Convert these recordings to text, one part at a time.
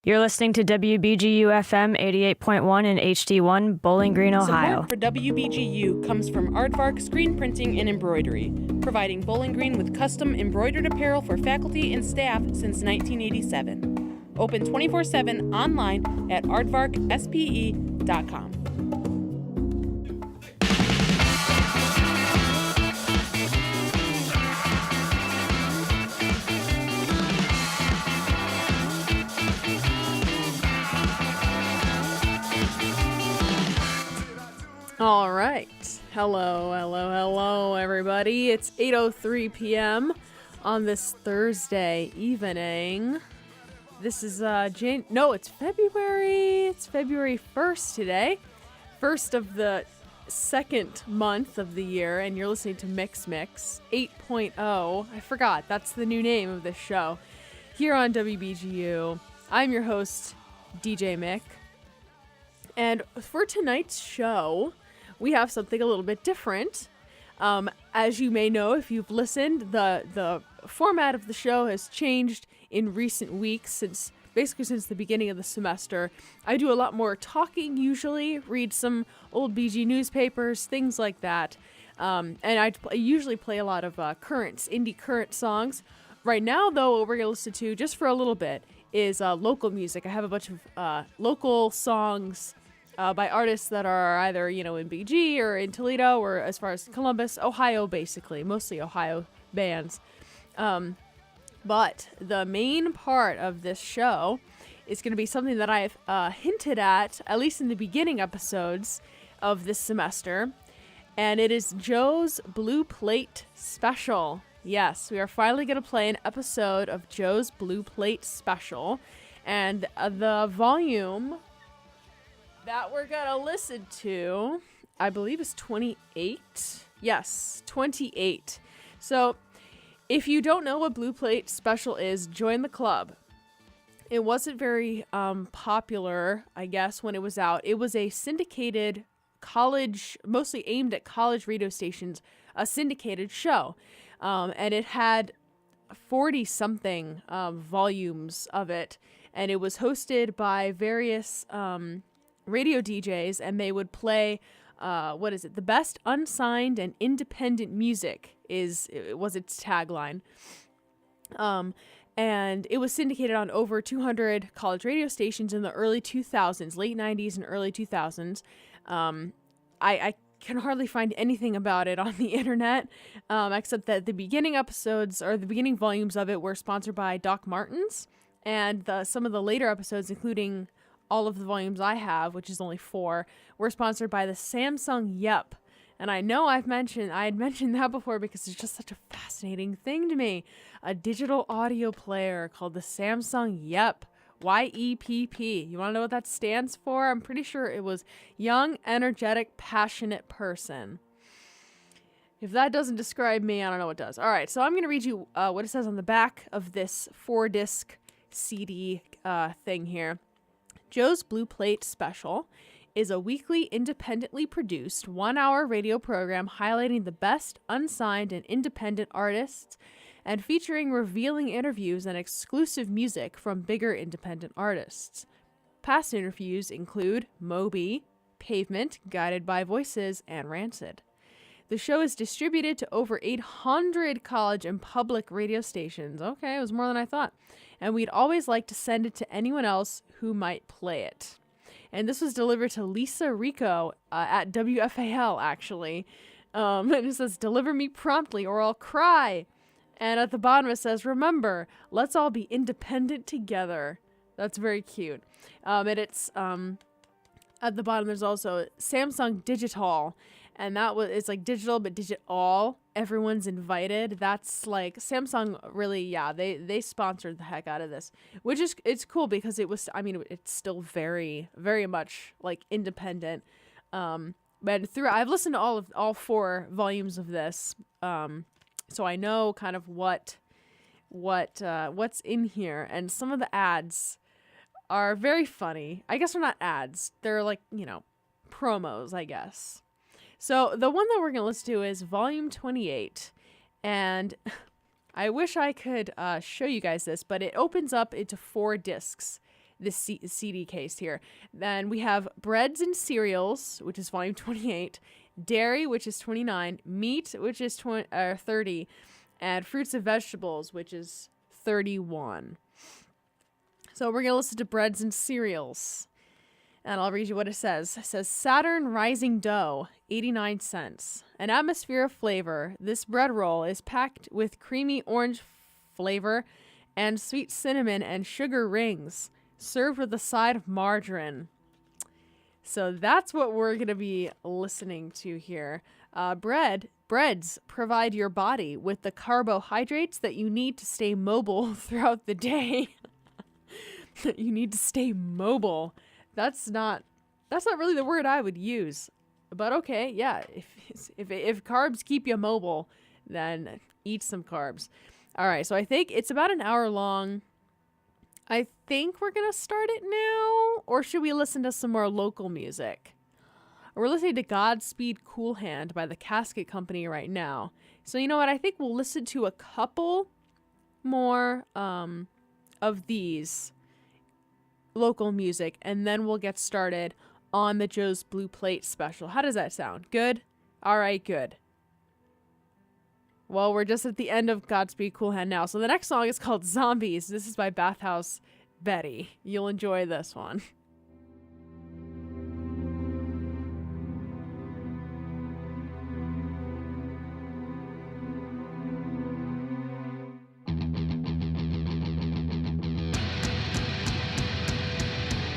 You're listening to WBGU FM 88.1 in HD1, Bowling Green, Ohio. Support for WBGU comes from Aardvark Screen Printing and Embroidery, providing Bowling Green with custom embroidered apparel for faculty and staff since 1987. Open 24/7 online at aardvarkspe.com. All right. Hello, everybody. It's 8:03 p.m. on this Thursday evening. This is it's February. It's February 1st today. First of the second month of the year, and you're listening to Mix 8.0. I forgot. That's the new name of this show. Here on WBGU. I'm your host, DJ Mick. And for tonight's show, we have something a little bit different. As you may know, if you've listened, the format of the show has changed in recent weeks since the beginning of the semester. I do a lot more talking usually, read some old BG newspapers, things like that. And I usually play a lot of indie current songs. Right now, though, what we're going to listen to, just for a little bit, is local music. I have a bunch of local songs by artists that are either, in BG or in Toledo or as far as Columbus, Ohio, basically, mostly Ohio bands. But the main part of this show is going to be something that I've hinted at least in the beginning episodes of this semester, and it is Joe's Blue Plate Special. Yes, we are finally going to play an episode of Joe's Blue Plate Special, and the volume that we're going to listen to, I believe, is 28. Yes, 28. So, if you don't know what Blue Plate Special is, join the club. It wasn't very popular, I guess, when it was out. It was a syndicated college, mostly aimed at college radio stations, a syndicated show. And it had 40-something volumes of it. And it was hosted by various radio DJs, and they would play the best unsigned and independent music was its tagline. And it was syndicated on over 200 college radio stations in the early 2000s, late 90s and early 2000s. I can hardly find anything about it on the internet, except that the beginning episodes or the beginning volumes of it were sponsored by Doc Martens, and some of the later episodes, including all of the volumes I have, which is only 4, were sponsored by the Samsung Yep. And I know I had mentioned that before because it's just such a fascinating thing to me. A digital audio player called the Samsung Yep. YEPP. You want to know what that stands for? I'm pretty sure it was Young, Energetic, Passionate Person. If that doesn't describe me, I don't know what does. All right, so I'm going to read you what it says on the back of this 4-disc CD thing here. Joe's Blue Plate Special is a weekly, independently produced, 1-hour radio program highlighting the best unsigned and independent artists and featuring revealing interviews and exclusive music from bigger independent artists. Past interviews include Moby, Pavement, Guided by Voices, and Rancid. The show is distributed to over 800 college and public radio stations. Okay, it was more than I thought. And we'd always like to send it to anyone else who might play it. And this was delivered to Lisa Rico at WFAL, actually. And it says, "Deliver me promptly or I'll cry." And at the bottom it says, "Remember, let's all be independent together." That's very cute. And it's at the bottom there's also Samsung Digital. And it's like digital, but digital. Everyone's invited. That's like Samsung really, yeah, they sponsored the heck out of this, which is, it's cool because it's still very, very much like independent. But I've listened to all 4 volumes of this. So I know kind of what's in here. And some of the ads are very funny. I guess they're not ads. They're like, promos, I guess. So the one that we're going to listen to is volume 28, and I wish I could show you guys this, but it opens up into 4 discs. this CD case here. Then we have Breads and Cereals, which is volume 28, Dairy, which is 29, Meat, which is 30, and Fruits and Vegetables, which is 31. So we're going to listen to Breads and Cereals. And I'll read you what it says. It says, Saturn Rising Dough, 89 cents. An atmosphere of flavor. This bread roll is packed with creamy orange flavor and sweet cinnamon and sugar rings, served with a side of margarine. So that's what we're going to be listening to here. Breads provide your body with the carbohydrates that you need to stay mobile throughout the day. You need to stay mobile. That's not really the word I would use. But okay, yeah, if carbs keep you mobile, then eat some carbs. All right, so I think it's about an hour long. I think we're going to start it now, or should we listen to some more local music? We're listening to Godspeed Cool Hand by the Casket Company right now. So you know what? I think we'll listen to a couple more of these local music, and then we'll get started on the Joe's Blue Plate special. How does that sound? Good? All right, good. Well, we're just at the end of Godspeed Cool Hand now. So the next song is called Zombies. This is by Bathhouse Betty. You'll enjoy this one.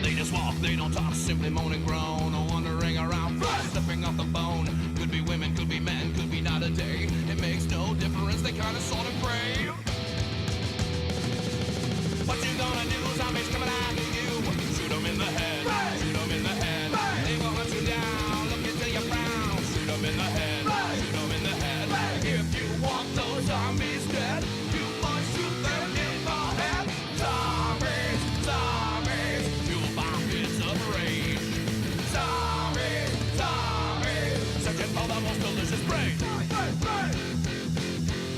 They just walk, they don't talk, simply moan and groan, or wandering around, slipping off the bone. Could be women, could be men, could be not a day. It makes no difference, they kind of sort of pray. What you gonna do? Zombies coming after you. Shoot them in the head, shoot them in the head. They will hunt you down, look until you're brown. Shoot them in the head, shoot them in the head. If you want those zombies dead, you must shoot them in the head. Zombies, zombies, fueled by bits of rage. Zombies, zombies, searching for the most delicious brain.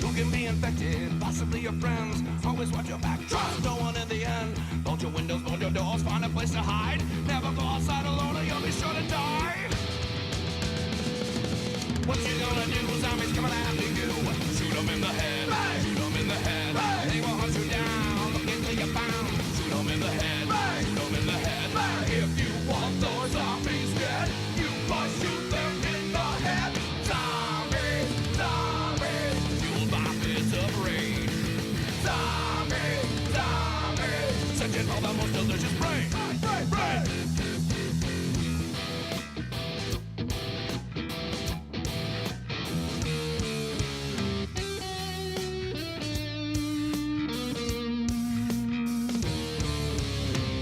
Who can be infected? Possibly your friends. Always watch your back, trust no one in the end. Bolt your windows, bolt your doors, find a place to hide. Never go outside alone or you'll be sure to die. What you gonna do? Zombies coming after you. Shoot them in the head, shoot them in the head. They will hunt you down, look until you're bound. Shoot them in the head, shoot them in the head. If you want those zombies dead, you must shoot them in the head. Zombies, zombies, fueled by bits of rage. Zombies, zombies, searching for the most delicious brain. Brain.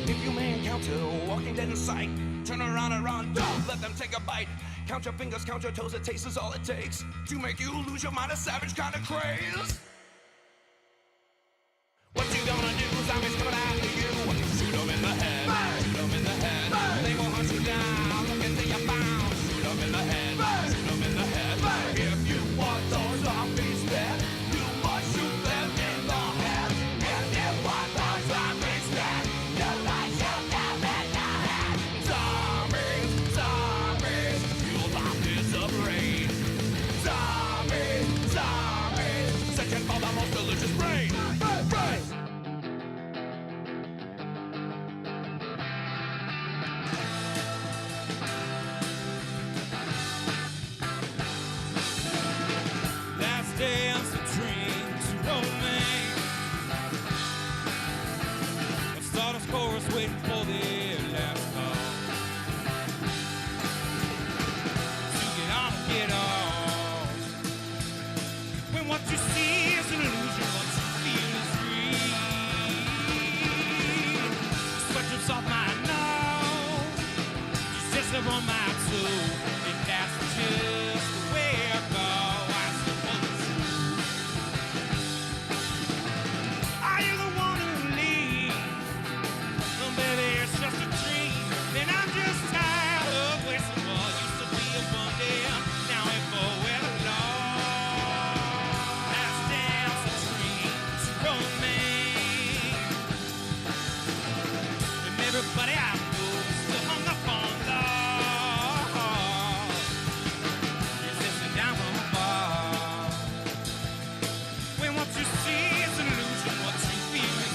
If you may encounter walking dead in sight, turn around and run, don't let them take a bite. Count your fingers, count your toes, a taste is all it takes to make you lose your mind, a savage kind of craze. What you gonna do? Zombies coming after you. Shoot them in the head, shoot them in the head. They will hunt you down, look until you're bound. Shoot them in the head, shoot them in the head. If you want those zombies dead, you must shoot them in the head. If you want those zombies dead, you must shoot them in the head. Zombies, zombies, fueled by bits of rage. Zombies, zombies, searching for the most delicious brain. Last dance, a dream to romance. A stardust chorus waiting for their last call. To get on and get off. When what you see is an illusion, what you feel is real. Such a soft mind, no. She's just a one mind too. And that's just the way I go. I suppose. Are you the one who leaves? Oh, baby, it's just a Everybody I know is still hung up on love. Is this a down from above? When what you see is an illusion, what you feel is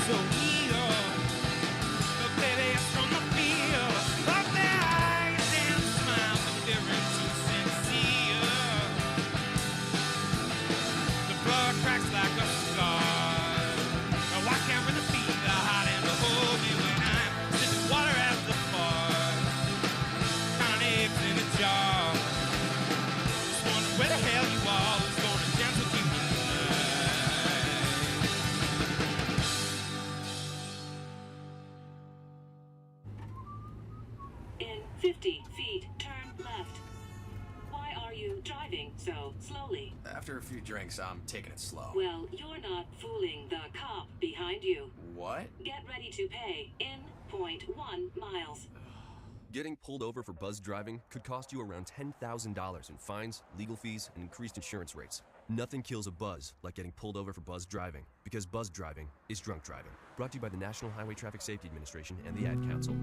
so real. But baby, it's from the feel of their eyes and smiles, but they're too sincere. The blood cracks like a scar. Now why can't really be the heart and the hold me when I'm sipping water at the bar, counting eggs in a jar. Just wondering where the hell you are, who's gonna dance with you tonight? In 50 feet, turn left. Why are you driving so slowly? After a few drinks, I'm taking it slow. Well, you're not fooling the cop behind you. What? Get ready to pay in 0.1 miles. Getting pulled over for buzz driving could cost you around $10,000 in fines, legal fees, and increased insurance rates. Nothing kills a buzz like getting pulled over for buzz driving, because buzz driving is drunk driving. Brought to you by the National Highway Traffic Safety Administration and the Ad Council.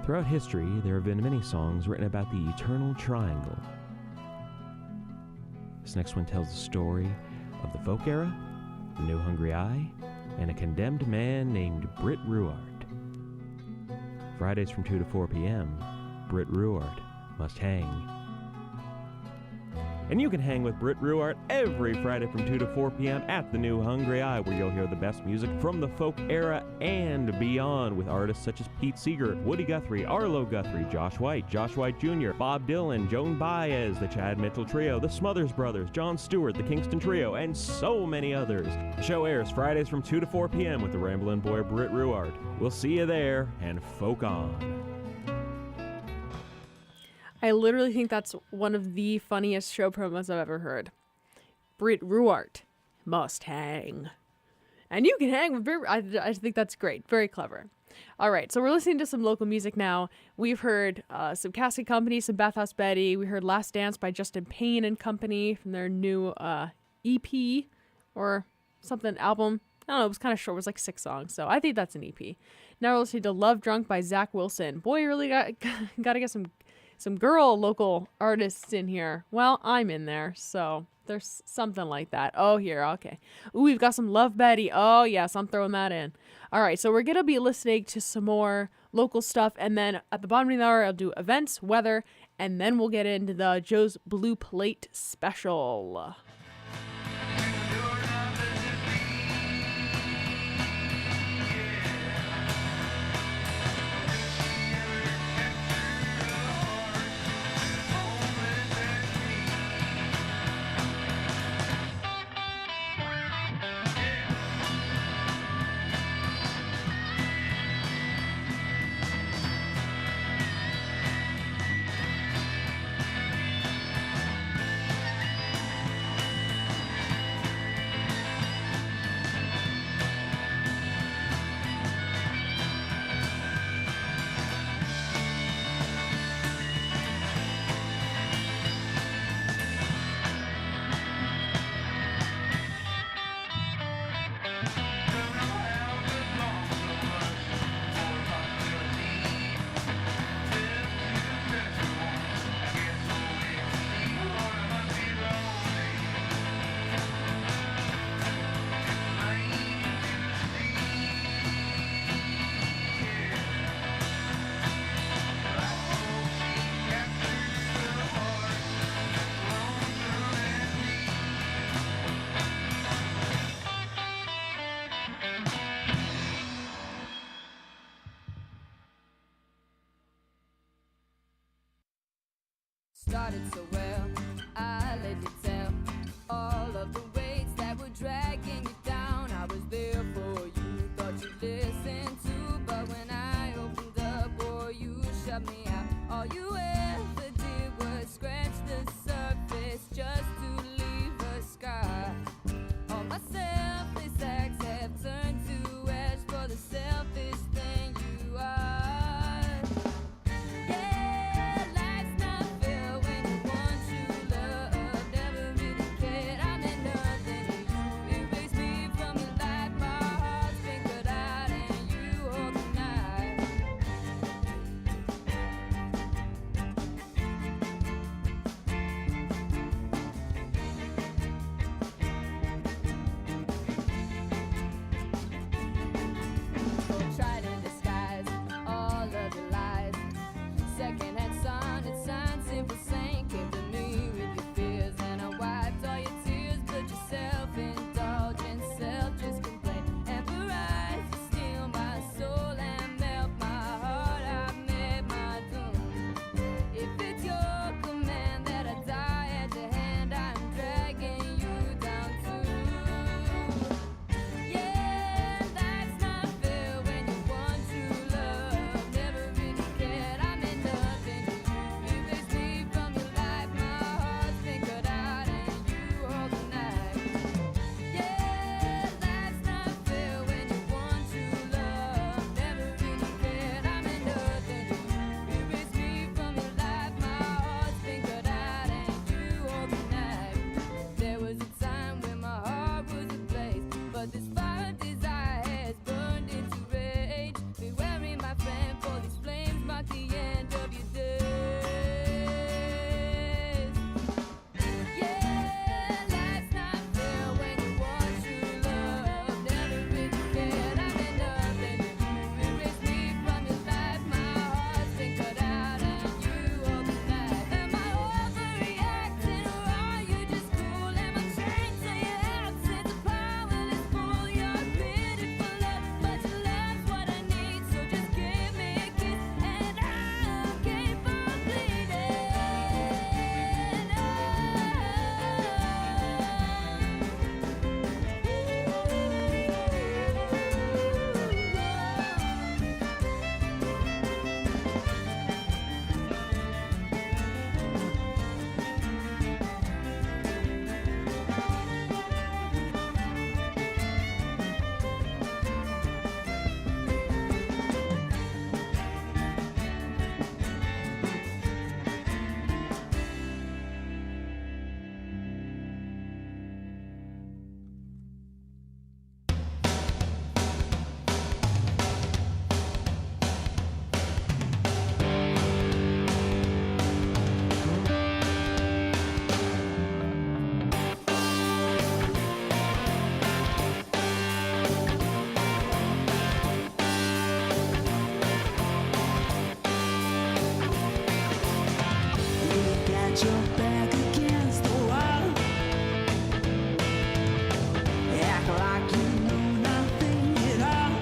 Throughout history, there have been many songs written about the eternal triangle. This next one tells the story of the folk era, the New Hungry Eye, and a condemned man named Britt Ruart. Fridays from 2 to 4 p.m., Britt Ruart must hang. And you can hang with Britt Ruart every Friday from 2 to 4 p.m. at the New Hungry Eye, where you'll hear the best music from the folk era and beyond with artists such as Pete Seeger, Woody Guthrie, Arlo Guthrie, Josh White Jr., Bob Dylan, Joan Baez, the Chad Mitchell Trio, the Smothers Brothers, Jon Stewart, the Kingston Trio, and so many others. The show airs Fridays from 2 to 4 p.m. with the Ramblin' Boy Britt Ruart. We'll see you there, and folk on. I literally think that's one of the funniest show promos I've ever heard. Britt Ruart must hang. And you can hang with Britt. I think that's great. Very clever. All right, so we're listening to some local music now. We've heard some Casket Company, some Bathhouse Betty. We heard Last Dance by Justin Payne and Company from their new EP or something, album. I don't know, it was kind of short. It was like 6 songs, so I think that's an EP. Now we're listening to Love Drunk by Zach Wilson. Boy, you really got to get some girl local artists in here. Well, I'm in there, so there's something like that. Oh, here, okay. Ooh, we've got some Love Betty. Oh, yes, I'm throwing that in. All right, so we're going to be listening to some more local stuff, and then at the bottom of the hour, I'll do events, weather, and then we'll get into the Joe's Blue Plate special. Started so well, I let you tell all of the weights that were dragging you down. I was there for you, thought you'd listen too, but when I opened up, boy, you shut me out. All you ever did was scratch the surface just to leave a scar. All my selfish acts have turned to ash for the selfish thing you are. Yeah, life's not fair when you want true love. Never really cared, I meant nothing to you. Erase me from your life, my heart's been cut out, and you hold the knife. Try to disguise all of your lies. Secondhand sonnet signs, simple saying, came to me with your fears, and I wiped all your tears, but your self-indulgent self just complained. And for eyes to steal my soul and melt my heart, I made my doom. If it's your command that I die at your hand, I'm dragging you down too. Yeah, life's not fair when you want true love. Never really cared, I meant nothing to you. Erase me from your life, my heart's been cut out, and you hold the knife. Yeah, life's not fair when you want true love. Never really cared, I meant nothing to you. Erase me from your life, my heart's been cut out, and you hold the knife. There was a time when my heart was ablaze, but this fire of desire has burned into rage. Beware, my friend, for these flames mark the end of your days. Yeah, life's not fair when you want true love. Never really cared, I meant nothing to you. Erase me from your life, my heart's been cut out, and you hold the knife. Am I overreacting, or are you just cool? Am I chained to your absence, a powerless fool? You're pitiful love, but your love's what I need. So just give me a kiss, and I'll keep on bleeding. Got your back against the wall. Act like you know nothing at all.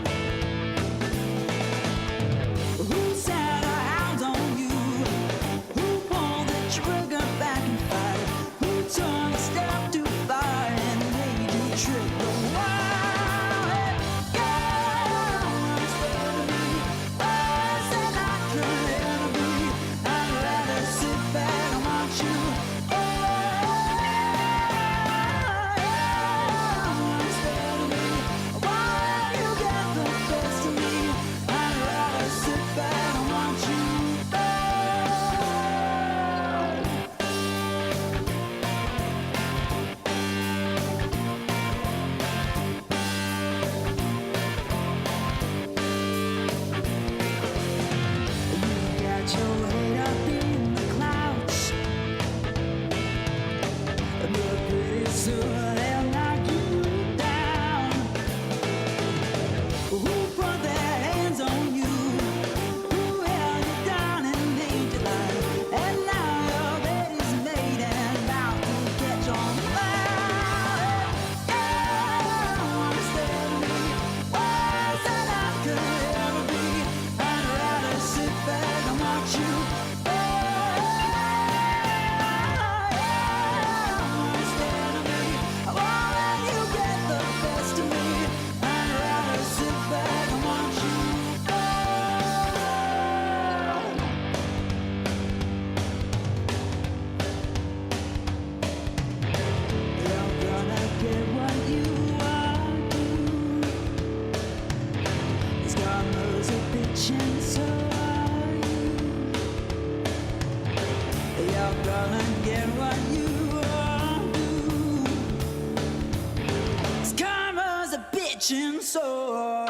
Who set a hound on you? Who pulled the trigger back and fired? Who took a step too far and made you trip the wall? Yeah, instead of me, I said I could ever be. I'd rather sit back and watch you. Instead of me, why you get the best of me? I'd rather sit back and watch you. You got your head up in the clouds, but pretty soon they'll knock you down. Who put their hands on you? Who held you down and made you lie? And now your bed is made and about to catch on fire. Yeah, instead of me, why said I could ever be? I'd rather sit back and watch you. Instead of me, why you get the best of me? I'd rather sit back and watch you. you're gonna get what you do. 'Cause karma's a bitch and so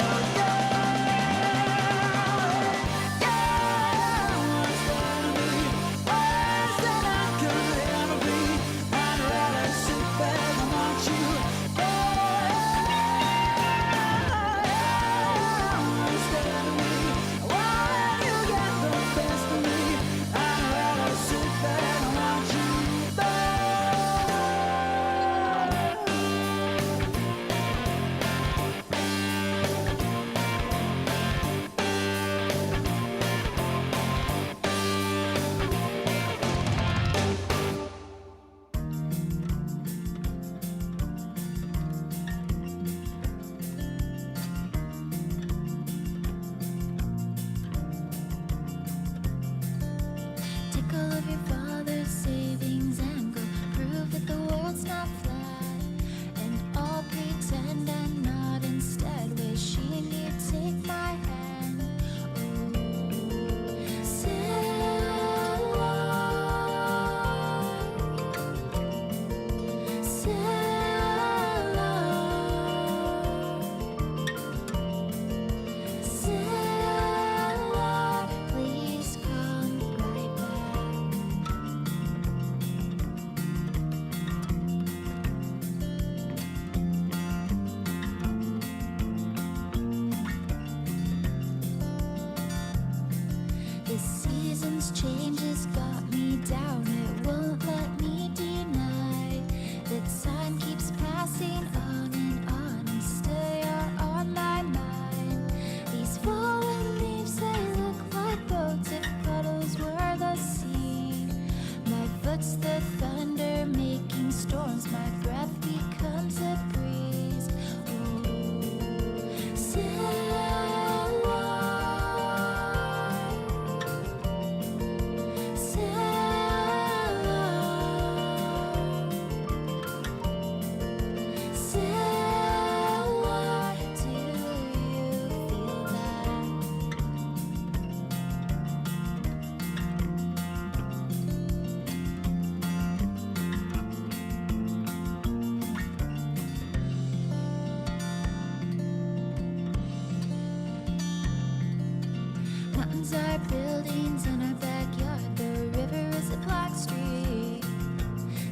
our buildings in our backyard. The river is a black street.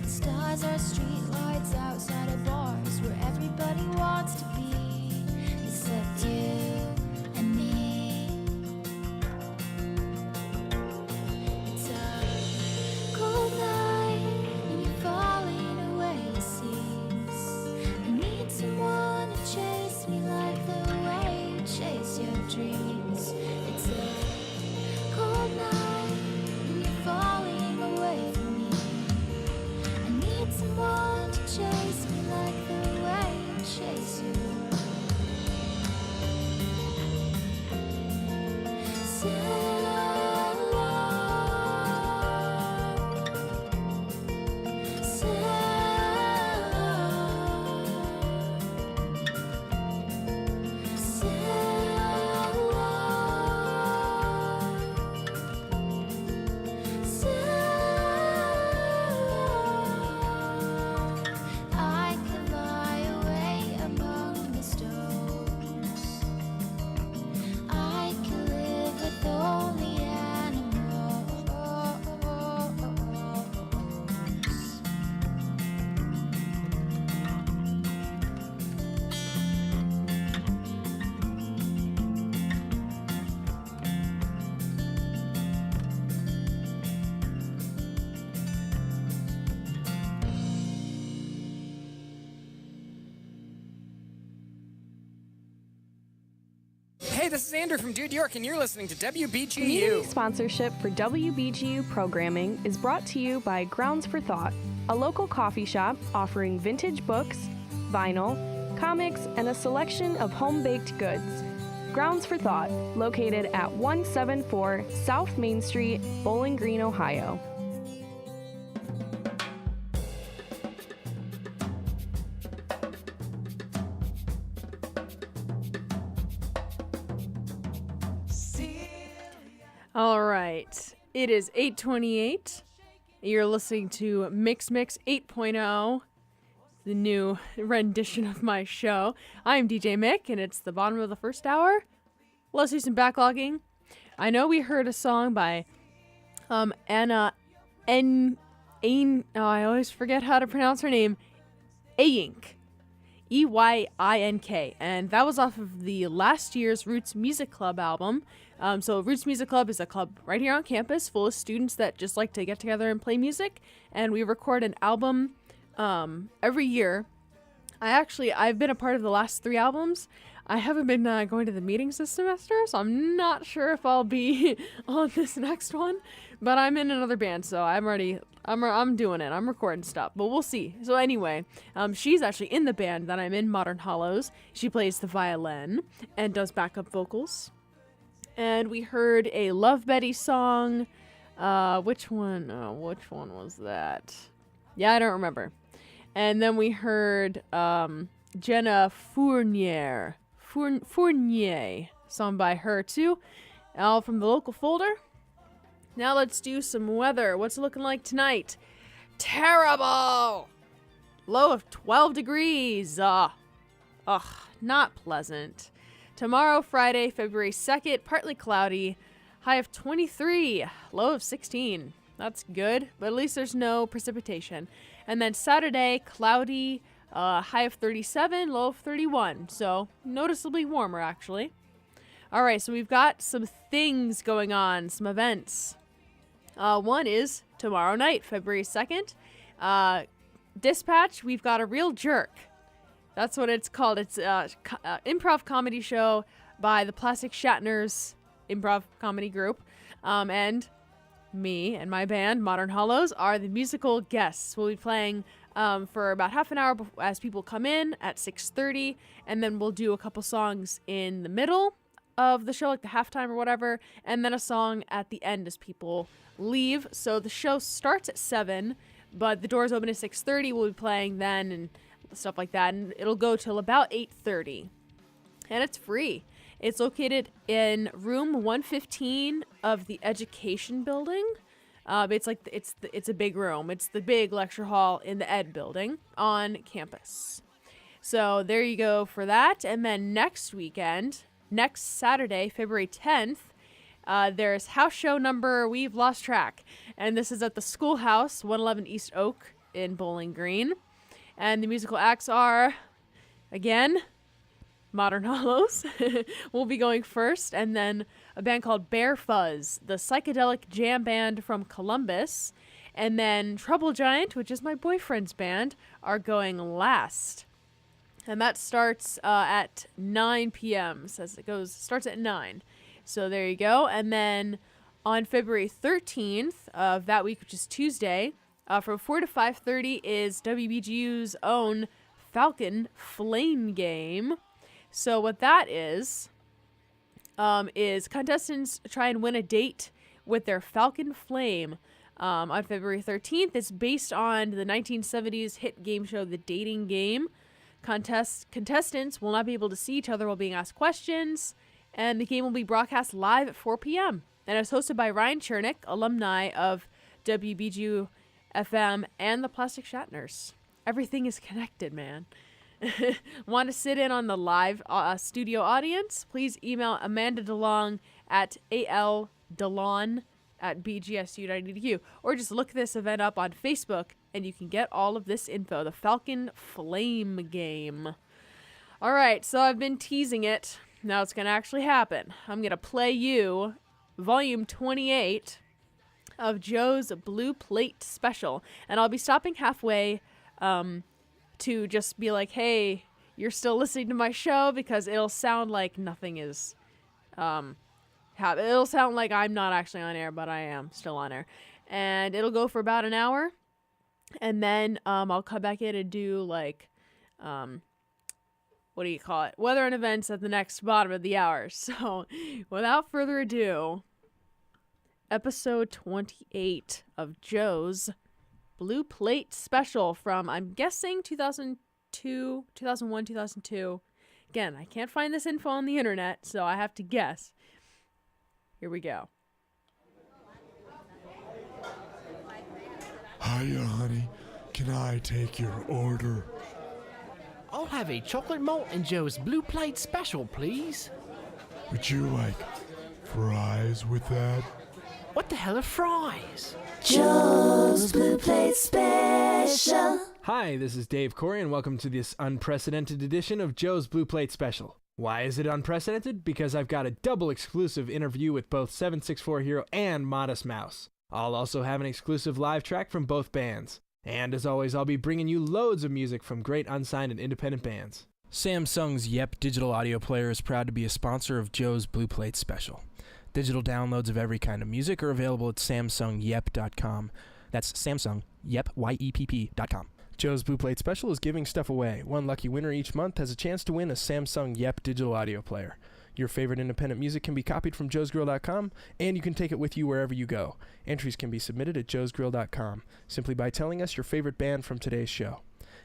The stars are street lights outside of bars where everybody wants to be, except you and me. It's a cold night and you're falling away, it seems. I need someone to chase me like the way you chase your dreams. It's a cold night and you're falling away from me. I need someone to chase me like the way you chase you. I could lie away among the stones. I can live with only animals. Hey, this is Andrew from Dude York, and you're listening to Community WBGU. sponsorship for WBGU programming is brought to you by Grounds for Thought, a local coffee shop offering vintage books, vinyl, comics, and a selection of home-baked goods. Grounds for Thought, located at 174 South Main Street, Bowling Green, Ohio. All right. It is 8:28. You're listening to Mix 8.0, the new rendition of my show. I'm DJ Mick, and it's the bottom of the first hour. Let's do some backlogging. I know we heard a song by Anna I always forget how to pronounce her name. Eyink. Eyink. And that was off of the last year's Roots Music Club album. So Roots Music Club is a club right here on campus full of students that just like to get together and play music. And we record an album every year. I've been a part of the last 3 albums. I haven't been going to the meetings this semester, so I'm not sure if I'll be on this next one. But I'm in another band, so I'm doing it. I'm recording stuff, but we'll see. So anyway, she's actually in the band that I'm in, Modern Hollows. She plays the violin and does backup vocals. And we heard a Love Betty song. Which one was that? Yeah, I don't remember. And then we heard Jenna Fournier song by her too, all from the local folder. Now let's do some weather. What's it looking like tonight? Terrible! Low of 12 degrees. Not pleasant. Tomorrow, Friday, February 2nd, partly cloudy. High of 23. Low of 16. That's good, but at least there's no precipitation. And then Saturday, cloudy. High of 37, low of 31. So noticeably warmer, actually. All right, so we've got some things going on, some events. One is tomorrow night, February 2nd. Dispatch, we've got a real jerk. That's what it's called. It's an improv comedy show by the Plastic Shatners improv comedy group. And me and my band, Modern Hollows, are the musical guests. We'll be playing for about half an hour as people come in at 6:30, and then we'll do a couple songs in the middle of the show, like the halftime or whatever, and then a song at the end as people leave. So the show starts at 7, but the doors open at 6:30. We'll be playing then and stuff like that, and it'll go till about 8:30, and it's free. It's located in room 115 of the Education Building. It's a big room. It's the big lecture hall in the Ed Building on campus. So there you go for that. And then next Saturday, February 10th, there's house show number, we've lost track. And this is at the Schoolhouse, 111 East Oak in Bowling Green. And the musical acts are, again, Modern Hollows will be going first, and then a band called Bear Fuzz, the psychedelic jam band from Columbus, and then Trouble Giant, which is my boyfriend's band, are going last. And that starts at 9 p.m. Starts at 9. So there you go. And then on February 13th of that week, which is Tuesday, from 4 to 5:30 is WBGU's own Falcon Flame game. So what that is contestants try and win a date with their Falcon Flame on February 13th. It's based on the 1970s hit game show The Dating Game. Contestants will not be able to see each other while being asked questions, and the game will be broadcast live at 4 p.m. And it's hosted by Ryan Chernick, alumni of WBGU FM and the Plastic Shatners. Everything is connected, man. Want to sit in on the live studio audience? Please email Amanda DeLong at aldelon@bgsu.edu, or just look this event up on Facebook and you can get all of this info. The Falcon Flame game. All right, so I've been teasing it. Now it's going to actually happen. I'm going to play you volume 28 of Joe's Blue Plate Special, and I'll be stopping halfway to just be like, hey, you're still listening to my show, because it'll sound like nothing is, it'll sound like I'm not actually on air, but I am still on air. And it'll go for about an hour. And then, I'll come back in and do like, weather and events at the next bottom of the hour. So without further ado, episode 28 of Joe's Blue Plate Special from, I'm guessing, 2002, 2001, 2002. Again, I can't find this info on the internet, so I have to guess. Here we go. Hiya, honey. Can I take your order? I'll have a chocolate malt and Joe's Blue Plate special, please. Would you like fries with that? What the hell are fries? Joe's Blue Plate Special. Hi, this is Dave Corey, and welcome to this unprecedented edition of Joe's Blue Plate Special. Why is it unprecedented? Because I've got a double exclusive interview with both 764 Hero and Modest Mouse. I'll also have an exclusive live track from both bands. And as always, I'll be bringing you loads of music from great unsigned and independent bands. Samsung's Yep digital audio player is proud to be a sponsor of Joe's Blue Plate Special. Digital downloads of every kind of music are available at samsungyep.com. That's Samsung, Yep, Y-E-P-P.com. Joe's Blue Plate Special is giving stuff away. One lucky winner each month has a chance to win a Samsung Yep digital audio player. Your favorite independent music can be copied from joesgrill.com, and you can take it with you wherever you go. Entries can be submitted at joesgrill.com, simply by telling us your favorite band from today's show.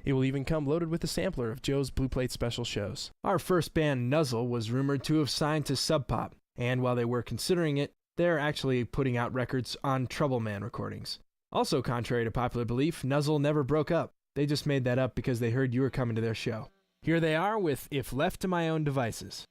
It will even come loaded with a sampler of Joe's Blue Plate Special shows. Our first band, Nuzzle, was rumored to have signed to Sub Pop, and while they were considering it, they're actually putting out records on Trouble Man recordings. Also, contrary to popular belief, Nuzzle never broke up. They just made that up because they heard you were coming to their show. Here they are with If Left to My Own Devices.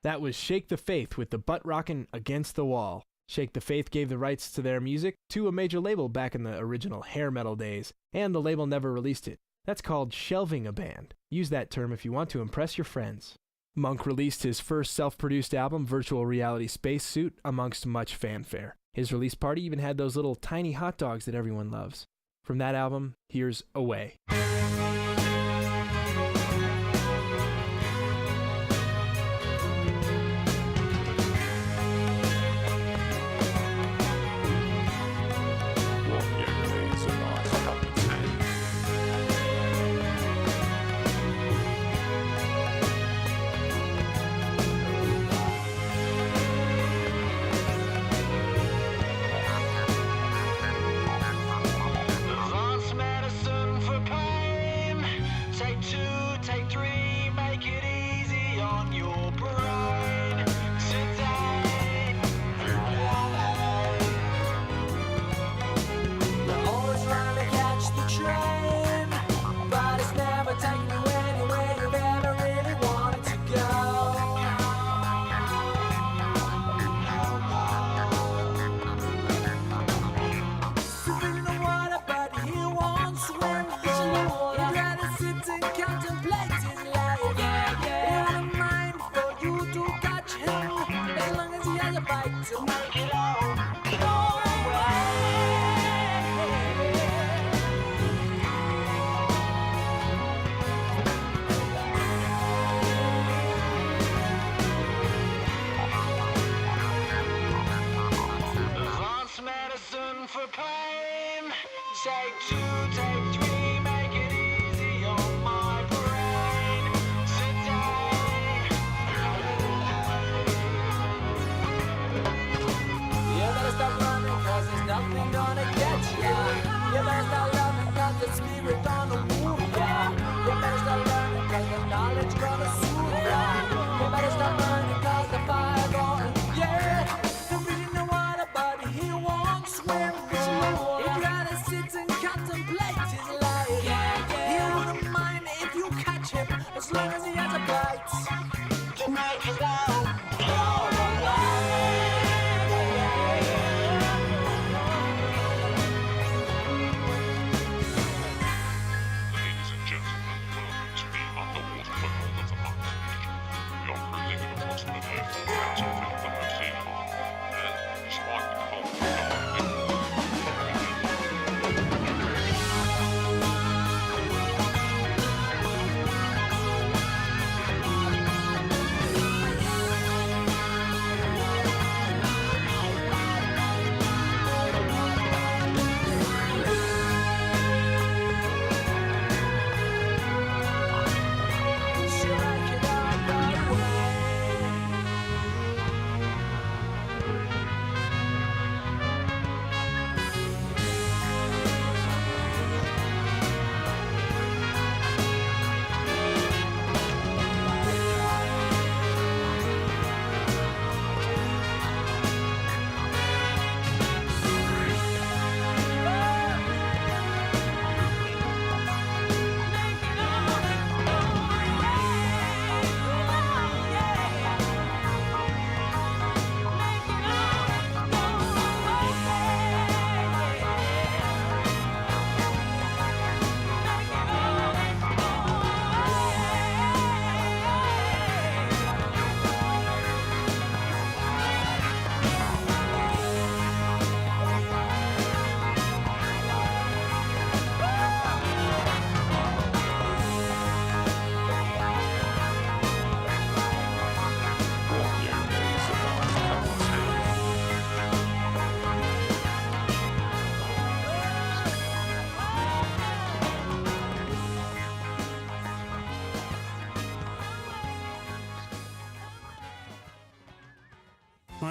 That was Shake the Faith with the butt rockin' Against the Wall. Shake the Faith gave the rights to their music to a major label back in the original hair metal days, and the label never released it. That's called shelving a band. Use that term if you want to impress your friends. Monk released his first self-produced album, Virtual Reality Spacesuit, amongst much fanfare. His release party even had those little tiny hot dogs that everyone loves. From that album, here's Away.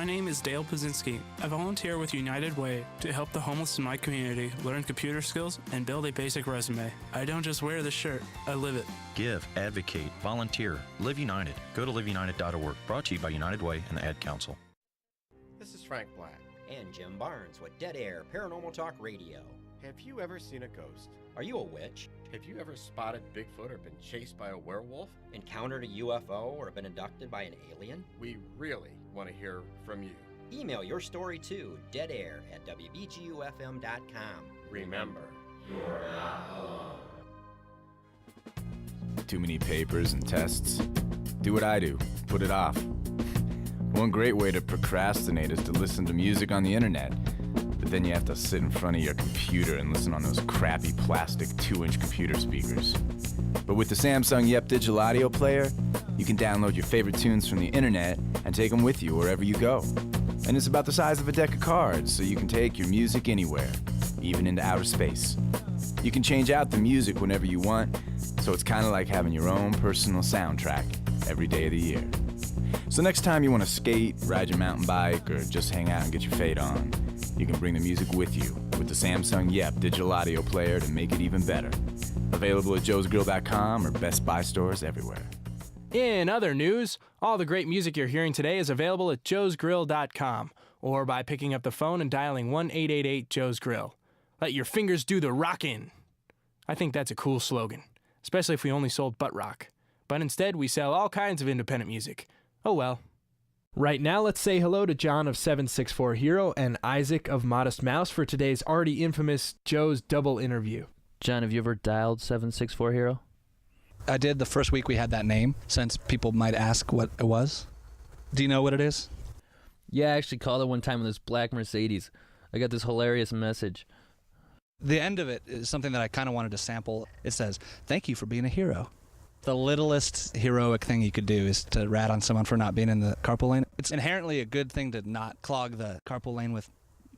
My name is Dale Pazinski. I volunteer with United Way to help the homeless in my community learn computer skills and build a basic resume. I don't just wear the shirt, I live it. Give, advocate, volunteer, Live United. Go to liveunited.org. Brought to you by United Way and the Ad Council. This is Frank Black. And Jim Barnes with Dead Air Paranormal Talk Radio. Have you ever seen a ghost? Are you a witch? Have you ever spotted Bigfoot or been chased by a werewolf? Encountered a UFO or been abducted by an alien? We really want to hear from you. Email your story to deadair@wbgufm.com. Remember, you're not alone. Too many papers and tests? Do what I do. Put it off. One great way to procrastinate is to listen to music on the internet. But then you have to sit in front of your computer and listen on those crappy plastic 2-inch computer speakers. But with the Samsung Yep digital audio player, you can download your favorite tunes from the internet and take them with you wherever you go. And it's about the size of a deck of cards, so you can take your music anywhere, even into outer space. You can change out the music whenever you want, so it's kind of like having your own personal soundtrack every day of the year. So next time you want to skate, ride your mountain bike, or just hang out and get your fade on, you can bring the music with you with the Samsung Yep digital audio player to make it even better. Available at joesgrill.com or Best Buy stores everywhere. In other news, all the great music you're hearing today is available at joesgrill.com or by picking up the phone and dialing 1-888-JOES-GRILL. Let your fingers do the rockin'. I think that's a cool slogan, especially if we only sold butt rock. But instead, we sell all kinds of independent music. Oh well. Right now, let's say hello to John of 764 Hero and Isaac of Modest Mouse for today's already infamous Joe's Double interview. John, have you ever dialed 764 Hero? I did the first week we had that name, since people might ask what it was. Do you know what it is? Yeah, I actually called it one time in this black Mercedes. I got this hilarious message. The end of it is something that I kind of wanted to sample. It says, "Thank you for being a hero." The littlest heroic thing you could do is to rat on someone for not being in the carpool lane. It's inherently a good thing to not clog the carpool lane with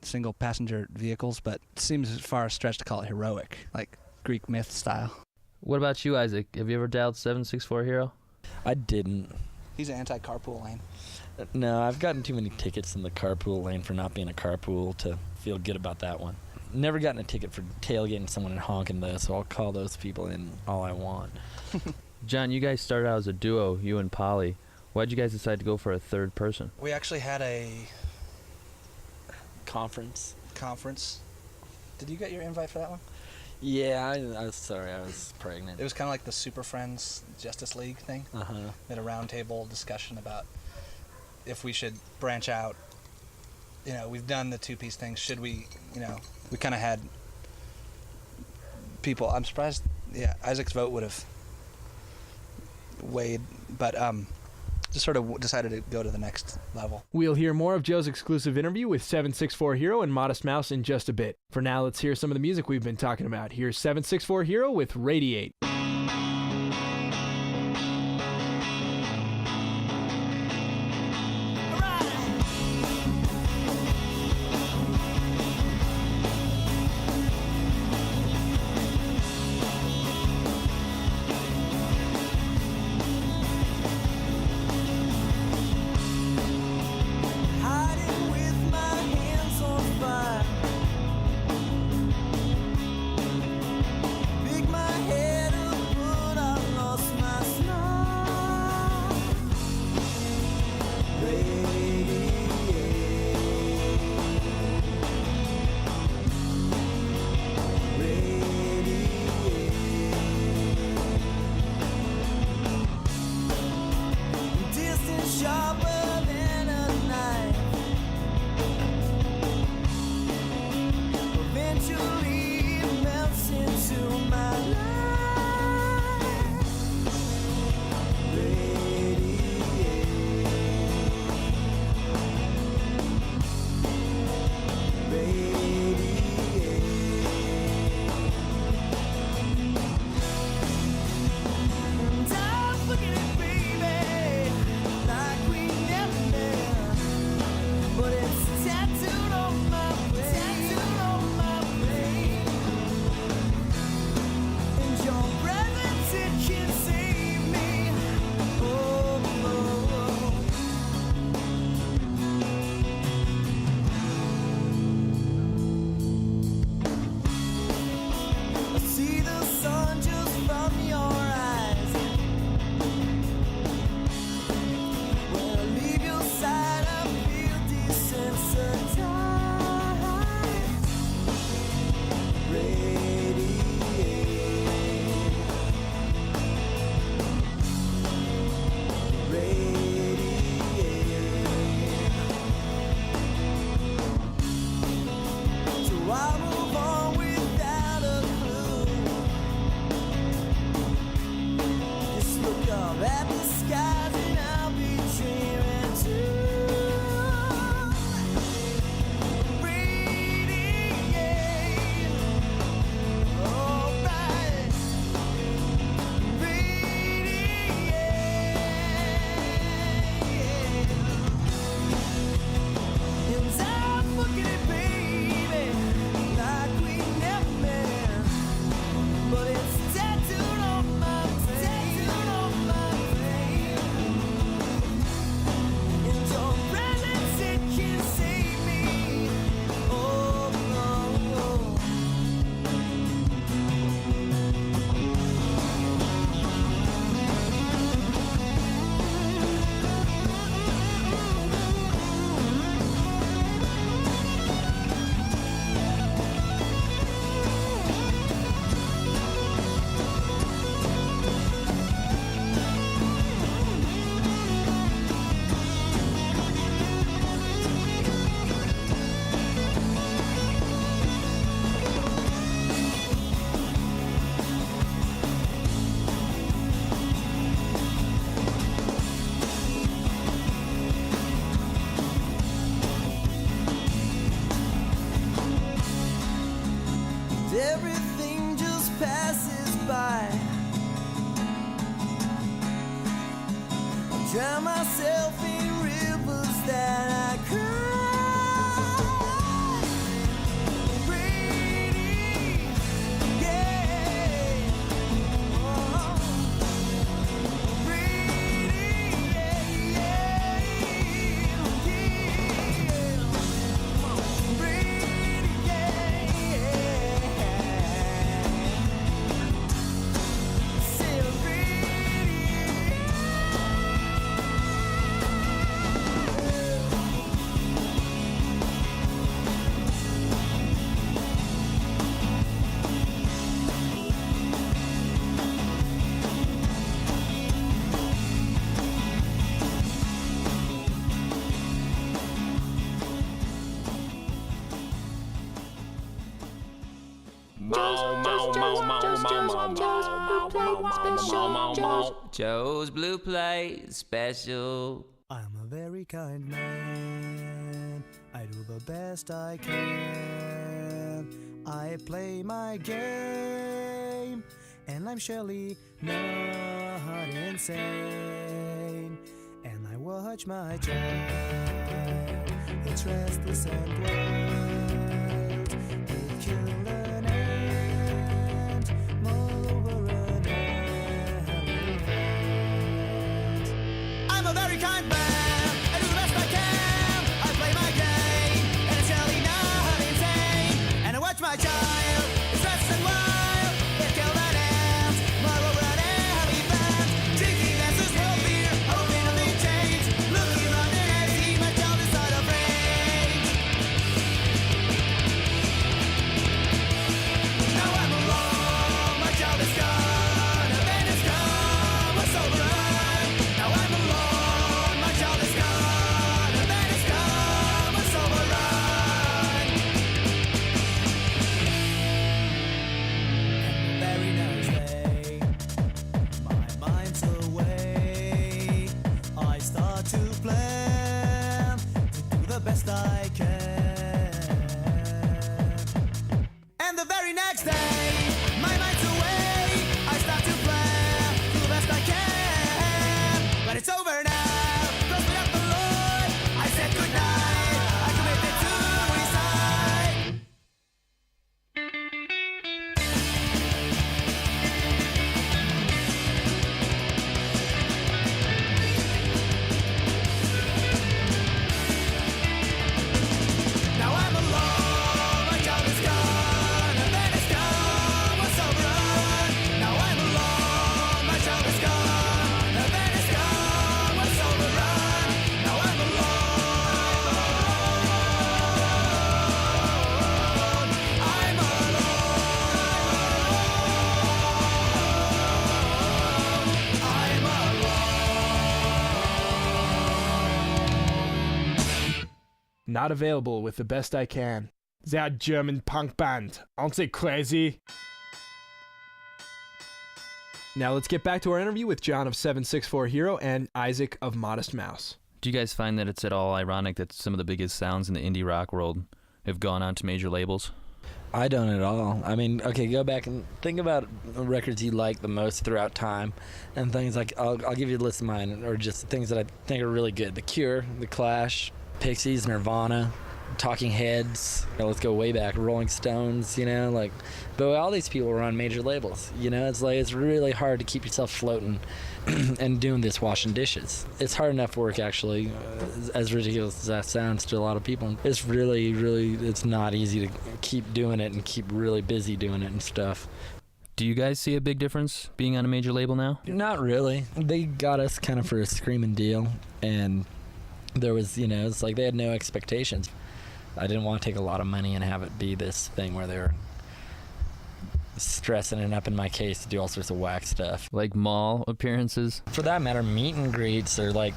single passenger vehicles, but it seems far stretched to call it heroic, like Greek myth style. What about you, Isaac? Have you ever dialed 764 Hero? I didn't. He's anti-carpool lane. No, I've gotten too many tickets in the carpool lane for not being a carpool to feel good about that one. Never gotten a ticket for tailgating someone and honking though, so I'll call those people in all I want. John, you guys started out as a duo, you and Polly. Why'd you guys decide to go for a third person? We actually had a Conference. Did you get your invite for that one? Yeah, I was sorry, I was pregnant. It was kind of like the Super Friends Justice League thing. Uh-huh. We had a roundtable discussion about if we should branch out. You know, we've done the two-piece thing. Should we, we kind of had people. I'm surprised, Isaac's vote would have weighed, but just sort of decided to go to the next level. We'll hear more of Joe's exclusive interview with 764 Hero and Modest Mouse in just a bit. For now, let's hear some of the music we've been talking about. Here's 764 Hero with Radiate. Hiding with my hands on fire. Pick my head up. by. I drown myself in rivers that I cry. Joe's Blue Plate Special. I'm a very kind man. I do the best I can. I play my game, and I'm surely not insane. And I watch my child. It's restless and wild. It killed an ant, moreover an elephant. I'm a very kind man. I do the best I can. I play my game, and it's surely not insane. And I watch my child. It's restless and wild. It killed an ant, moreover an elephant. Drinking glasses, world beer, hoping nothing changed. Looking around and I see my child is out of range. Now I'm alone, my child is gone. A man has come, a sober run. Now I'm alone, my child is gone. A man has come, a sober run. And the very next day, my mind's away. I start to plan, to do the best I can. And the very next day, my mind's away. I start to plan, do the best I can. But it's over now, close me up the Lord. I said goodnight, I committed suicide. Now I'm alone, my child is gone. A man has come, a sober run. Now I'm alone, my child is gone. A man has come, a sober run. Now I'm alone. I'm Not available with the best I can. That German punk band. Aren't they crazy? Now let's get back to our interview with John of 764 Hero and Isaac of Modest Mouse. Do you guys find that it's at all ironic that some of the biggest sounds in the indie rock world have gone on to major labels? I don't at all. I mean, okay, go back and think about records you like the most throughout time, and things like, I'll give you a list of mine, or just things that I think are really good. The Cure, The Clash, Pixies, Nirvana, Talking Heads. Let's go way back. Rolling Stones, but all these people were on major labels. It's really hard to keep yourself floating and doing this washing dishes. It's hard enough work, actually, as ridiculous as that sounds to a lot of people. It's really, it's not easy to keep doing it and keep really busy doing it and stuff. Do you guys see a big difference being on a major label now? Not really. They got us kind of for a screaming deal, and there was, it's like they had no expectations. I didn't want to take a lot of money and have it be this thing where they're stressing it up in my case to do all sorts of whack stuff. Like mall appearances? For that matter, meet and greets, or like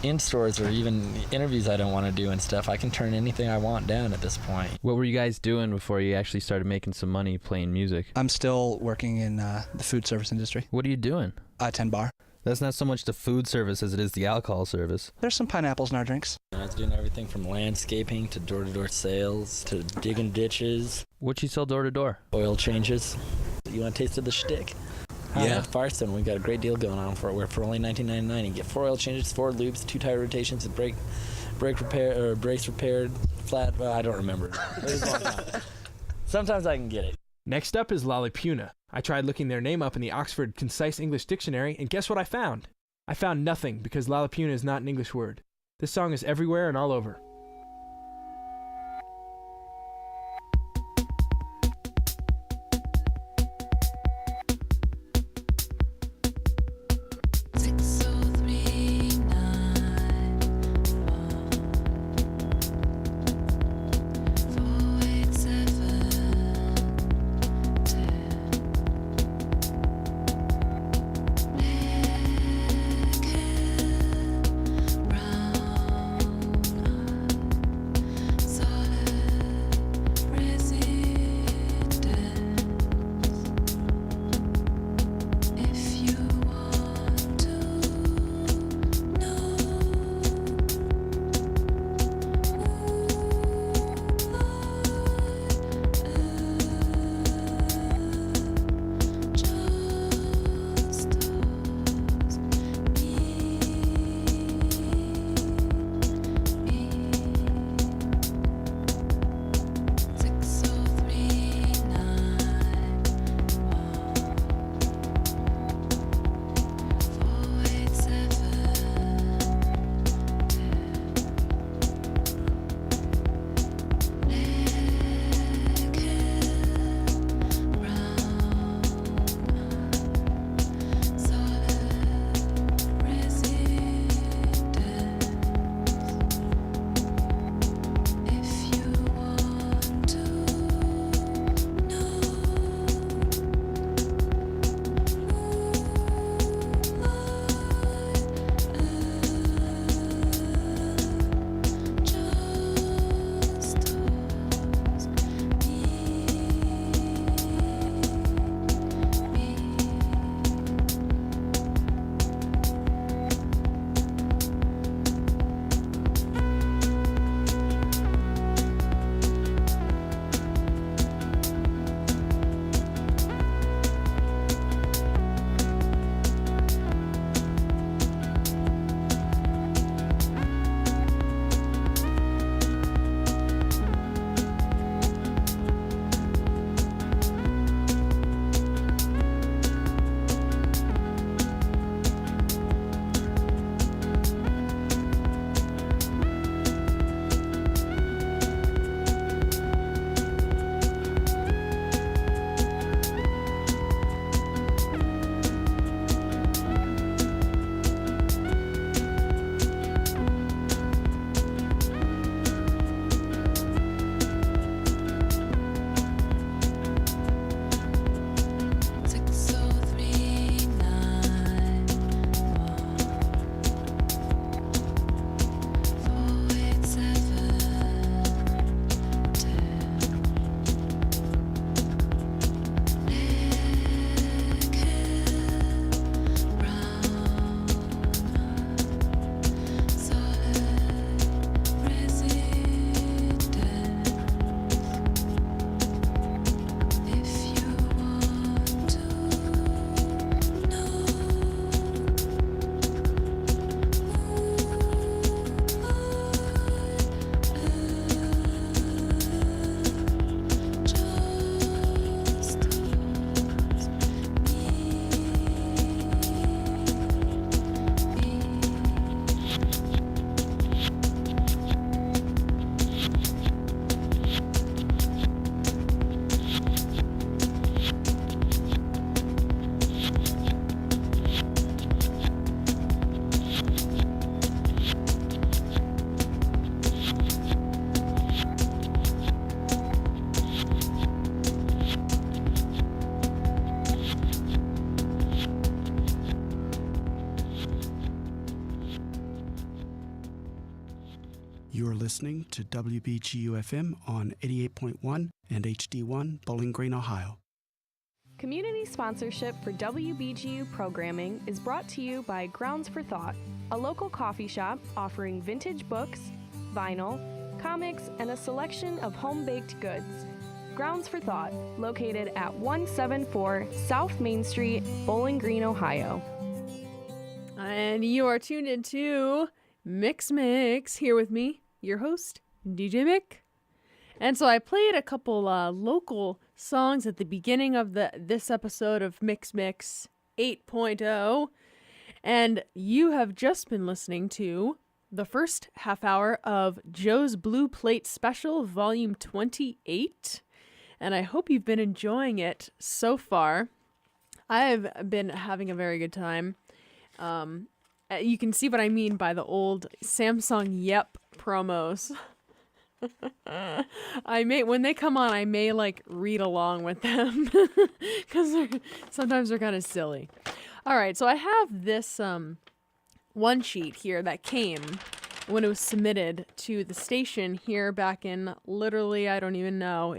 in stores, or even interviews I don't want to do and stuff. I can turn anything I want down at this point. What were you guys doing before you actually started making some money playing music? I'm still working in the food service industry. What are you doing? 10 bar. That's not so much the food service as it is the alcohol service. There's some pineapples in our drinks. I was doing everything from landscaping to door-to-door sales to digging ditches. What you sell door to door? Oil changes. You want a taste of the shtick? Hi, Yeah. at Firestone, we've got a great deal going on for it. Where for only $19.99, you get 4 oil changes, 4 loops, 2 tire rotations, and brake repair or brakes repaired. Flat. Well, I don't remember. It was a long time. Sometimes I can get it. Next up is Lollipuna. I tried looking their name up in the Oxford Concise English Dictionary, and guess what I found? I found nothing, because Lollipuna is not an English word. This song is everywhere and all over. You're listening to WBGU FM on 88.1 and HD1 Bowling Green, Ohio. Community sponsorship for WBGU programming is brought to you by Grounds for Thought, a local coffee shop offering vintage books, vinyl, comics, and a selection of home-baked goods. Grounds for Thought, located at 174 South Main Street, Bowling Green, Ohio. And you are tuned into Mix here with me, your host, DJ Mick. And so I played a couple local songs at the beginning of this episode of Mix 8.0. And you have just been listening to the first half hour of Joe's Blue Plate Special, Volume 28. And I hope you've been enjoying it so far. I've been having a very good time. You can see what I mean by the old Samsung Yep promos. When they come on, I may like read along with them because sometimes they're kind of silly. All right, so I have this one sheet here that came when it was submitted to the station here back in literally, I don't even know.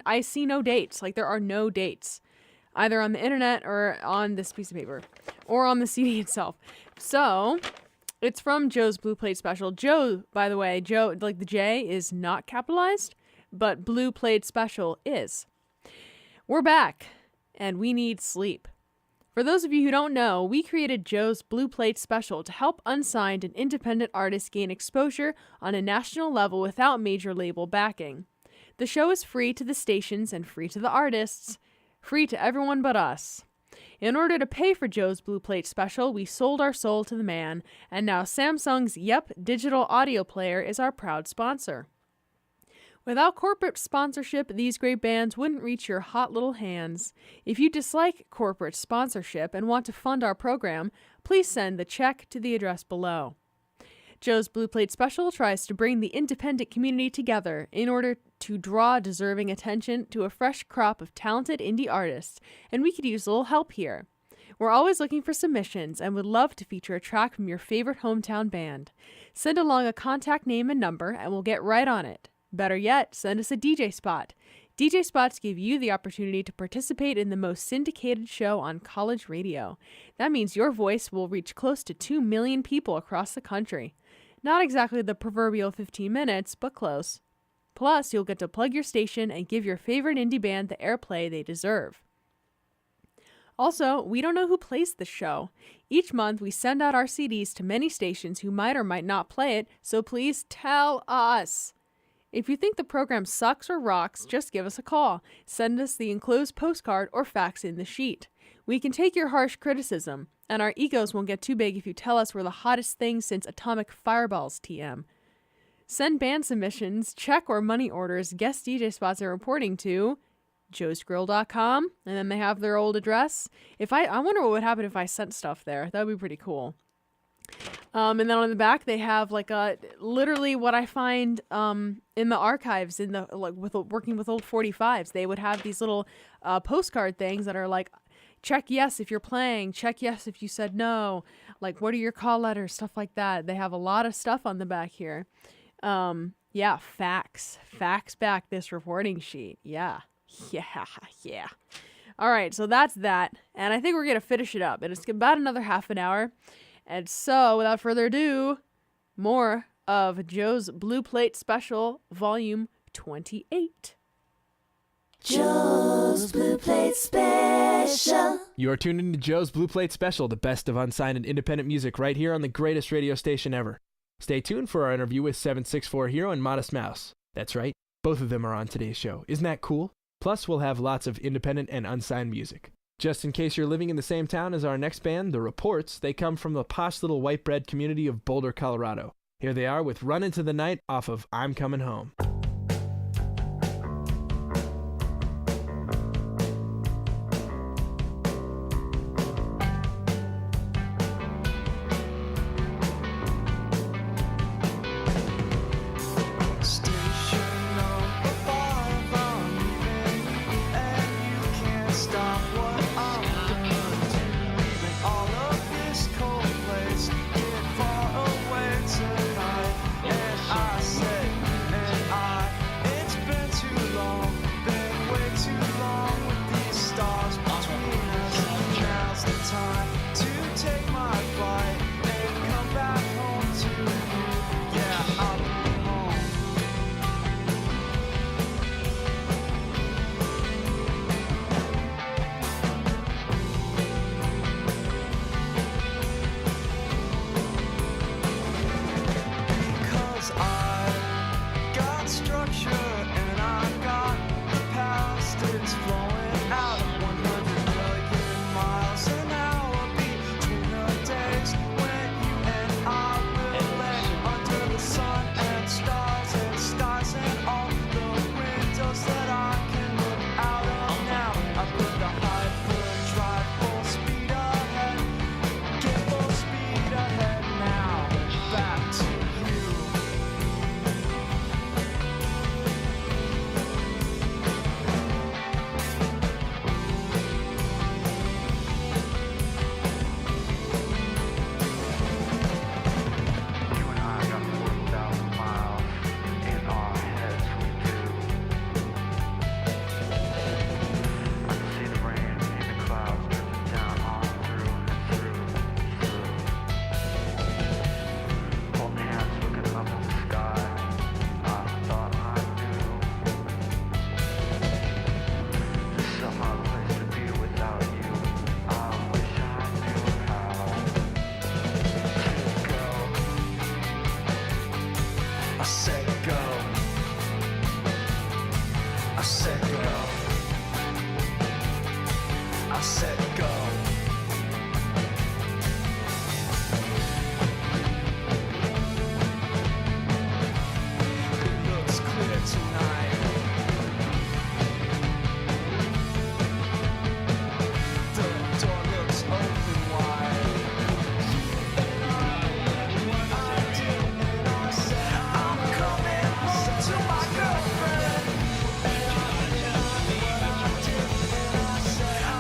I see no dates. Like there are no dates either on the internet or on this piece of paper or on the CD itself. So it's from Joe's Blue Plate Special. Joe, by the way, Joe, like the J is not capitalized, but Blue Plate Special is. We're back and we need sleep. For those of you who don't know, we created Joe's Blue Plate Special to help unsigned and independent artists gain exposure on a national level without major label backing. The show is free to the stations and free to the artists, free to everyone but us. In order to pay for Joe's Blue Plate Special, we sold our soul to the man, and now Samsung's Yep digital audio player is our proud sponsor. Without corporate sponsorship, these great bands wouldn't reach your hot little hands. If you dislike corporate sponsorship and want to fund our program, please send the check to the address below. Joe's Blue Plate Special tries to bring the independent community together in order to draw deserving attention to a fresh crop of talented indie artists, and we could use a little help here. We're always looking for submissions and would love to feature a track from your favorite hometown band. Send along a contact name and number, and we'll get right on it. Better yet, send us a DJ spot. DJ spots give you the opportunity to participate in the most syndicated show on college radio. That means your voice will reach close to 2 million people across the country. Not exactly the proverbial 15 minutes, but close. Plus, you'll get to plug your station and give your favorite indie band the airplay they deserve. Also, we don't know who plays the show. Each month, we send out our CDs to many stations who might or might not play it, so please tell us. If you think the program sucks or rocks, just give us a call. Send us the enclosed postcard or fax in the sheet. We can take your harsh criticism, and our egos won't get too big if you tell us we're the hottest thing since atomic fireballs, TM. Send band submissions, check or money orders, guest DJ spots are reporting to joesgrill.com, and then they have their old address. I wonder what would happen if I sent stuff there. That would be pretty cool. And then on the back they have like literally what I find in the archives in the working with old 45s. They would have these little postcard things that are like, check yes if you're playing, check yes if you said no, like what are your call letters, stuff like that. They have a lot of stuff on the back here. Fax back this reporting sheet. Yeah. All right, so that's that, and I think we're gonna finish it up, and it's about another half an hour. And so, without further ado, more of Joe's Blue Plate Special, Volume 28. Joe's Blue Plate Special. You are tuned into Joe's Blue Plate Special, the best of unsigned and independent music right here on the greatest radio station ever. Stay tuned for our interview with 764 Hero and Modest Mouse. That's right, both of them are on today's show. Isn't that cool? Plus, we'll have lots of independent and unsigned music. Just in case you're living in the same town as our next band, The Reports, they come from the posh little white bread community of Boulder, Colorado. Here they are with Run Into the Night off of I'm Coming Home. I set, go. It looks clear tonight. The door looks open wide. I'm coming home to my girlfriend.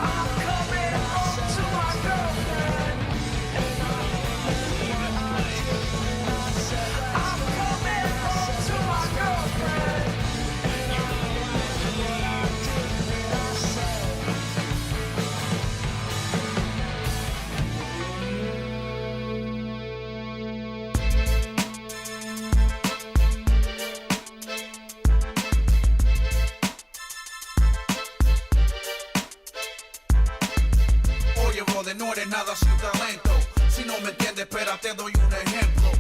I'm coming home to my girlfriend. I'm coming home to my girlfriend. Oye, brother, no eres nada sin talento. Si no me entiendes, espera, te doy un ejemplo.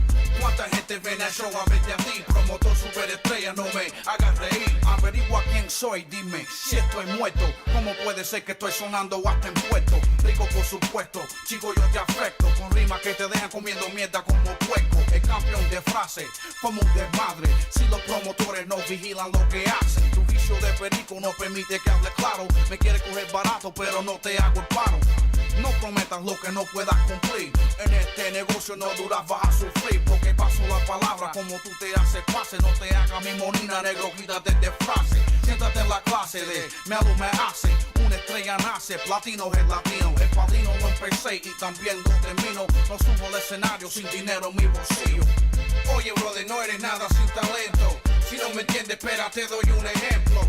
¿Cuánta gente viene al show a verte a ti? Promotor superestrella, no me hagas reír. Averigua quién soy, dime si estoy muerto. ¿Cómo puede ser que estoy sonando hasta en puesto? Rico, por supuesto, chico, yo te afecto. Con rimas que te dejan comiendo mierda como puerco. El campeón de frase, como un desmadre. Si los promotores no vigilan lo que hacen. Tu vicio de perico no permite que hable claro. Me quieres coger barato, pero no te hago el paro. No prometas lo que no puedas cumplir. En este negocio no duras, vas a sufrir. Porque paso la palabra como tú te haces pase. No te hagas mi monina, negro, quítate de frase. Siéntate en la clase de Melo me hace. Una estrella nace, platino es latino. El padrino lo empecé y también lo termino. No subo al escenario sin dinero en mi bolsillo. Oye, brother, no eres nada sin talento. Si no me entiendes, espera, te doy un ejemplo.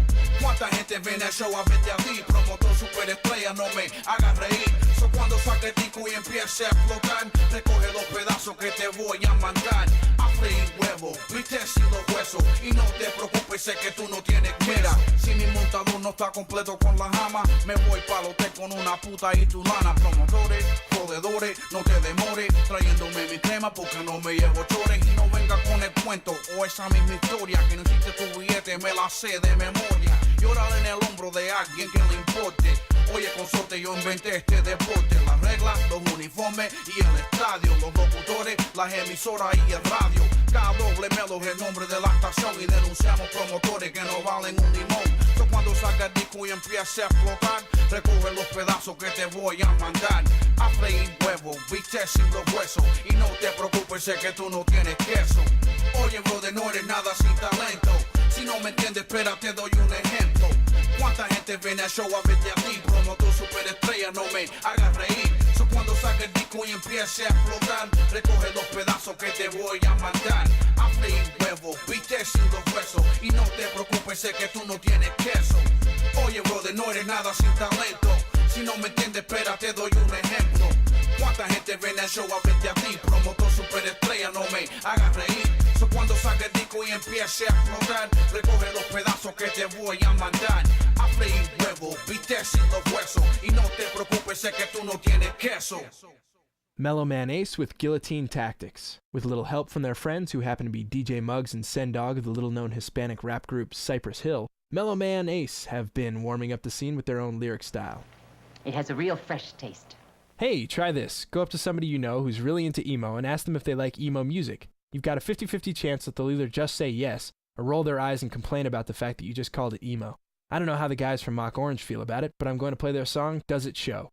¿Cuánta gente viene al show a verte a ti? Promotor superestrella, no me hagas reír. So cuando saque el disco y empiece a explotar, recoge los pedazos que te voy a mandar. A freír huevo, viste sin los huesos. Y no te preocupes, sé que tú no tienes mira. Si mi montador no está completo con la jama, me voy pa'l hotel con una puta y tu lana. Promotores, jodedores, no te demores trayéndome mi tema porque no me llevo chores. Y no venga con el cuento o esa misma historia que no hiciste tu billete, me la sé de memoria. Llorar en el hombro de alguien que le importe. Oye, consorte, yo inventé este deporte. Las reglas, los uniformes y el estadio. Los locutores, las emisoras y el radio. Cada doble melo es el nombre de la estación. Y denunciamos promotores que no valen un limón. So cuando salga el disco y empiece a explotar, recoge los pedazos que te voy a mandar. A freír huevo, viste sin los huesos. Y no te preocupes, sé que tú no tienes queso. Oye, brother, no eres nada sin talento. Si no me entiendes, espera, te doy un ejemplo. ¿Cuánta gente viene al show a verte a ti? Promotor superestrella, no me hagas reír. So cuando saque el disco y empiece a explotar, recoge los pedazos que te voy a mandar. A freír huevo, viste sin los huesos. Y no te preocupes, sé que tú no tienes queso. Oye, brother, no eres nada sin talento. Si no me entiendes, espera, te doy un ejemplo. ¿Cuánta gente viene al show a verte a ti? Promotor superestrella, no me hagas reír. So cuando saque el disco y empiece a explotar, recoge los pedazos que te voy a mandar. A freír huevo, viste sin los huesos. Y no te preocupes, sé que tú no tienes queso. Mellow Man Ace with Guillotine Tactics. With a little help from their friends who happen to be DJ Muggs and Sendog of the little-known Hispanic rap group Cypress Hill, Mellow Man Ace have been warming up the scene with their own lyric style. It has a real fresh taste. Hey, try this. Go up to somebody you know who's really into emo and ask them if they like emo music. You've got a 50-50 chance that they'll either just say yes or roll their eyes and complain about the fact that you just called it emo. I don't know how the guys from Mock Orange feel about it, but I'm going to play their song, Does It Show?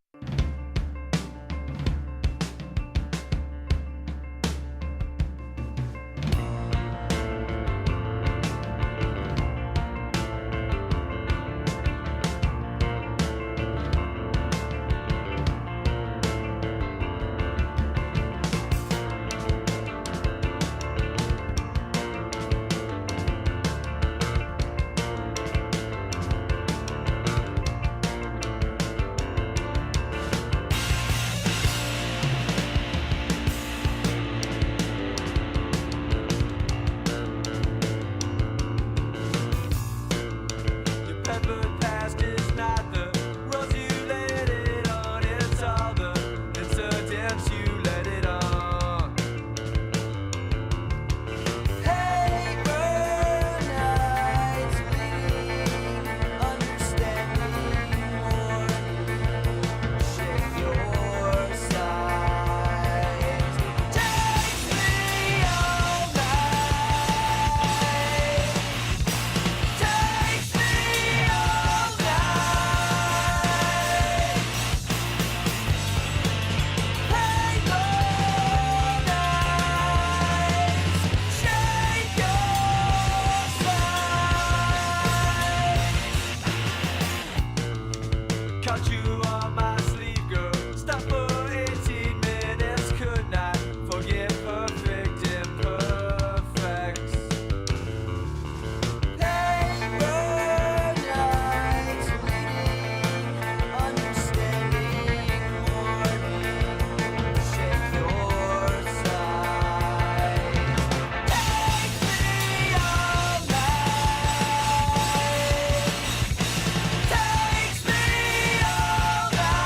on my sleeve, girl. Stop for 18 minutes, could not forget perfect imperfects. They were nights leading, understanding, mourning, shake your side. Take me all night. Takes me all night.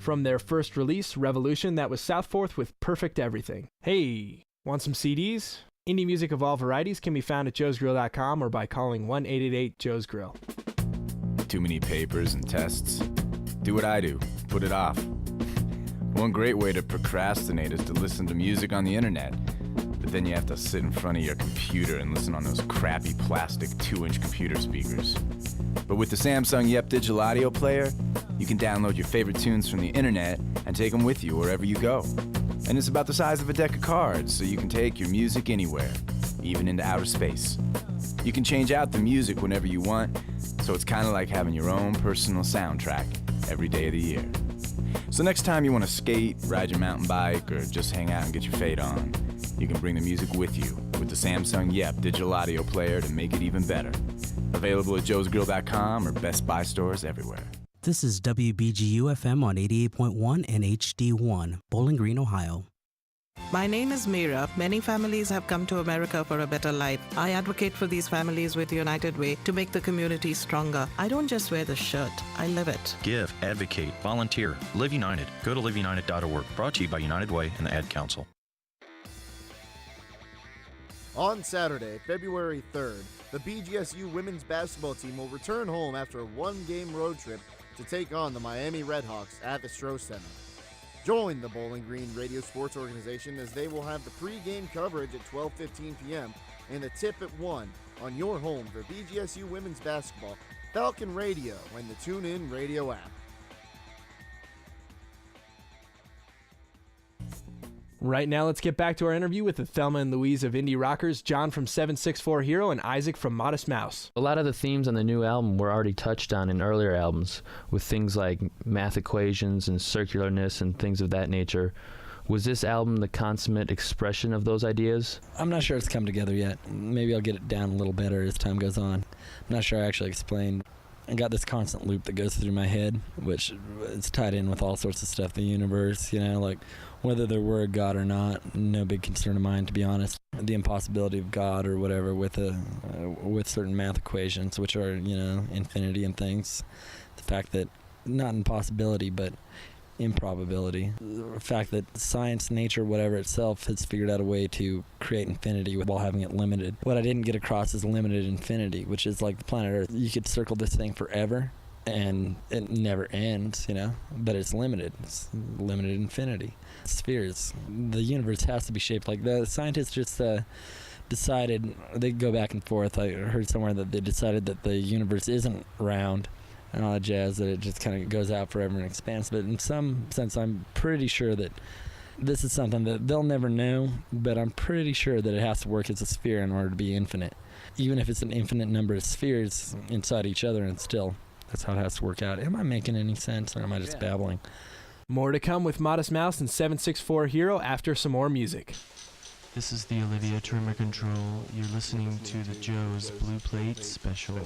From their first release, Revolution, that was Southforth with Perfect Everything. Hey, want some CDs? Indie music of all varieties can be found at joesgrill.com or by calling 1-888-JOES-GRILL. Too many papers and tests? Do what I do, put it off. One great way to procrastinate is to listen to music on the internet. But then you have to sit in front of your computer and listen on those crappy plastic 2-inch computer speakers. But with the Samsung Yep digital audio player, you can download your favorite tunes from the internet and take them with you wherever you go. And it's about the size of a deck of cards, so you can take your music anywhere, even into outer space. You can change out the music whenever you want, so it's kind of like having your own personal soundtrack every day of the year. So next time you want to skate, ride your mountain bike, or just hang out and get your fade on, you can bring the music with you with the Samsung Yep digital audio player to make it even better. Available at joesgrill.com or Best Buy stores everywhere. This is WBGU FM on 88.1 and HD1, Bowling Green, Ohio. My name is Meera. Many families have come to America for a better life. I advocate for these families with United Way to make the community stronger. I don't just wear the shirt, I live it. Give, advocate, volunteer, Live United. Go to liveunited.org. Brought to you by United Way and the Ad Council. On Saturday, February 3rd, the BGSU women's basketball team will return home after a one-game road trip to take on the Miami Redhawks at the Stroh Center. Join the Bowling Green Radio Sports Organization as they will have the pre-game coverage at 12:15 p.m. and the tip at 1 on your home for BGSU women's basketball, Falcon Radio, and the TuneIn Radio app. Right now, let's get back to our interview with the Thelma and Louise of indie rockers, John from 764 Hero and Isaac from Modest Mouse. A lot of the themes on the new album were already touched on in earlier albums, with things like math equations and circularness and things of that nature. Was this album the consummate expression of those ideas? I'm not sure it's come together yet. Maybe I'll get it down a little better as time goes on. I'm not sure I actually explained. I got this constant loop that goes through my head, which is tied in with all sorts of stuff, the universe, like whether there were a God or not, no big concern of mine, to be honest. The impossibility of God or whatever with certain math equations, which are, infinity and things. The fact that, not impossibility, but improbability. The fact that science, nature, whatever itself has figured out a way to create infinity while having it limited. What I didn't get across is limited infinity, which is like the planet Earth. You could circle this thing forever and it never ends, but it's limited. It's limited infinity. Spheres. The universe has to be shaped like that. Scientists just decided, they go back and forth. I heard somewhere that they decided that the universe isn't round and all that jazz, that it just kind of goes out forever and expands. But in some sense, I'm pretty sure that this is something that they'll never know, but I'm pretty sure that it has to work as a sphere in order to be infinite. Even if it's an infinite number of spheres inside each other, and still, that's how it has to work out. Am I making any sense, or am I just babbling? More to come with Modest Mouse and 764 Hero after some more music. This is the Olivia Trimmer Control. You're listening to the Joe's Blue Plate Special.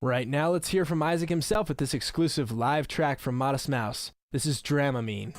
Right now, let's hear from Isaac himself with this exclusive live track from Modest Mouse. This is Dramamine.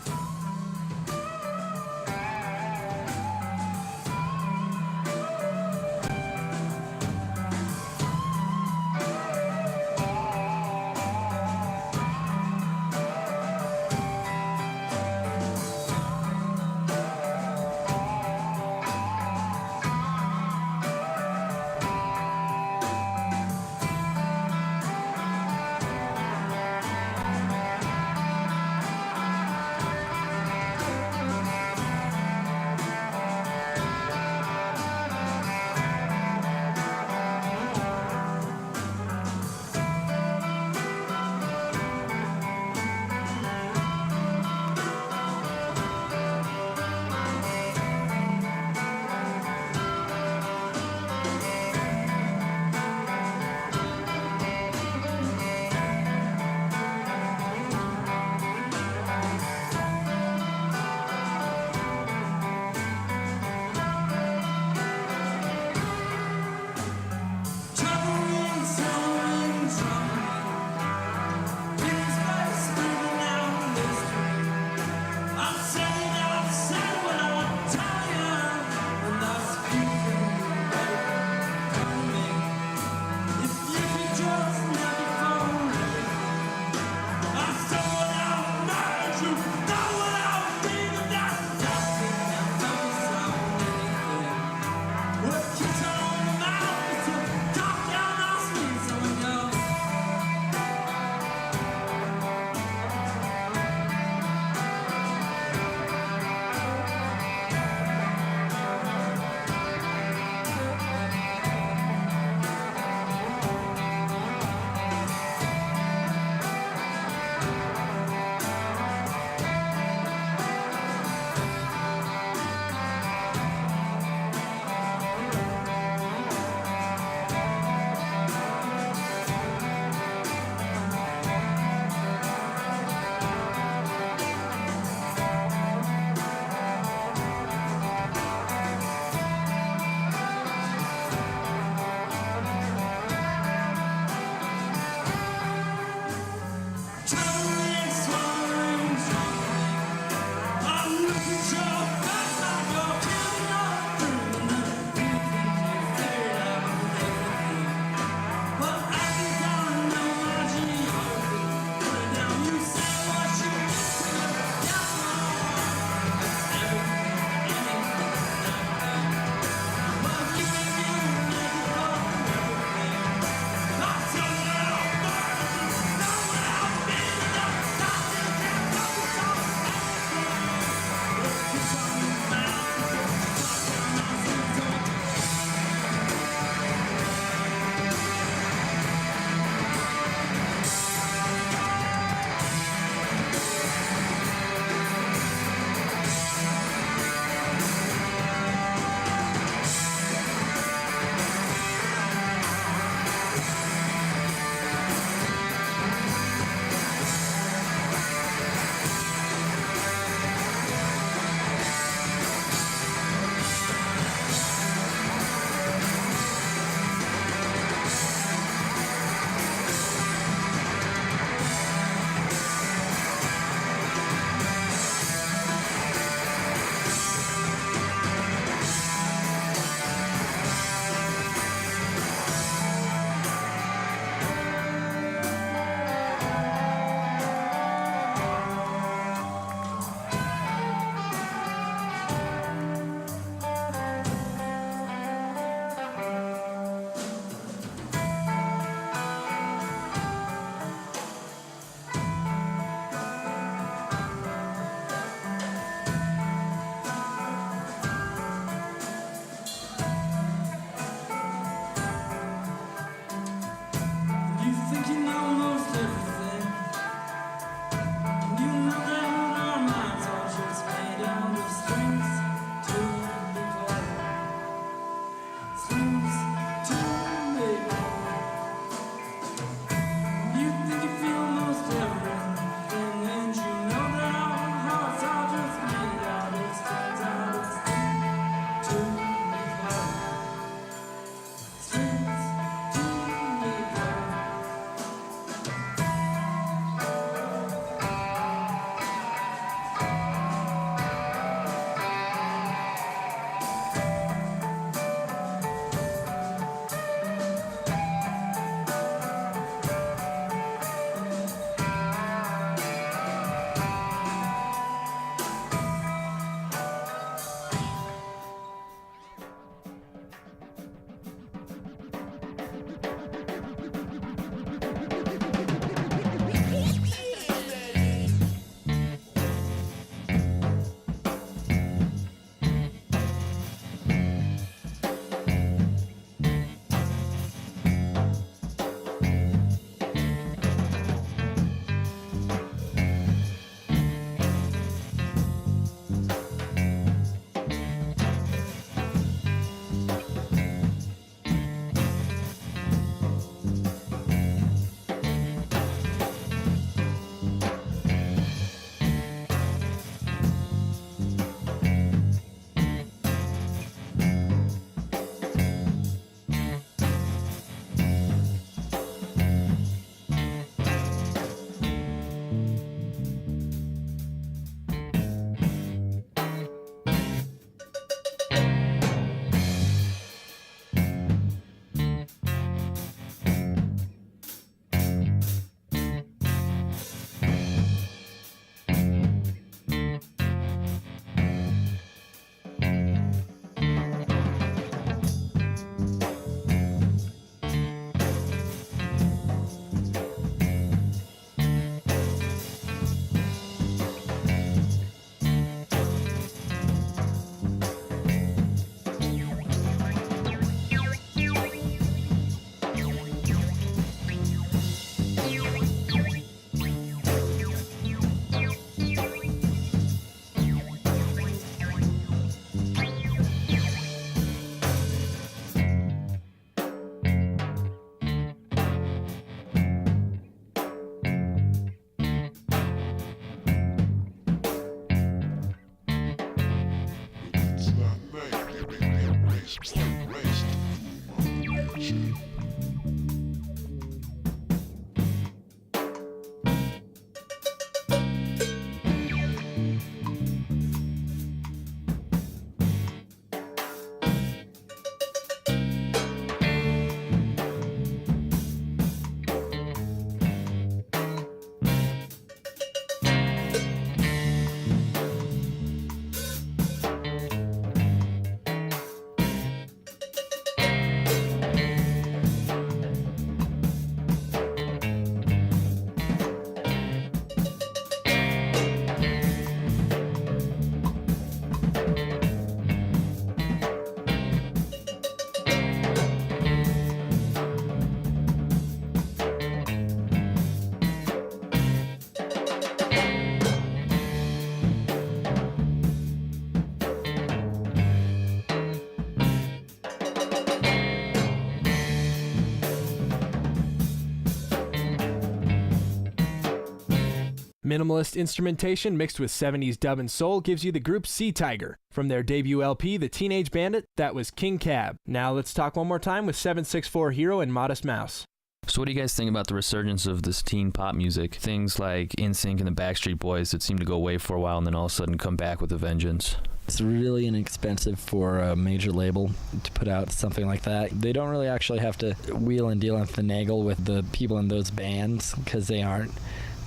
Minimalist instrumentation mixed with 70s dub and soul gives you the group Sea Tiger. From their debut LP, The Teenage Bandit, that was King Cab. Now let's talk one more time with 764 Hero and Modest Mouse. So what do you guys think about the resurgence of this teen pop music? Things like NSYNC and the Backstreet Boys that seem to go away for a while and then all of a sudden come back with a vengeance. It's really inexpensive for a major label to put out something like that. They don't really actually have to wheel and deal and finagle with the people in those bands because they aren't.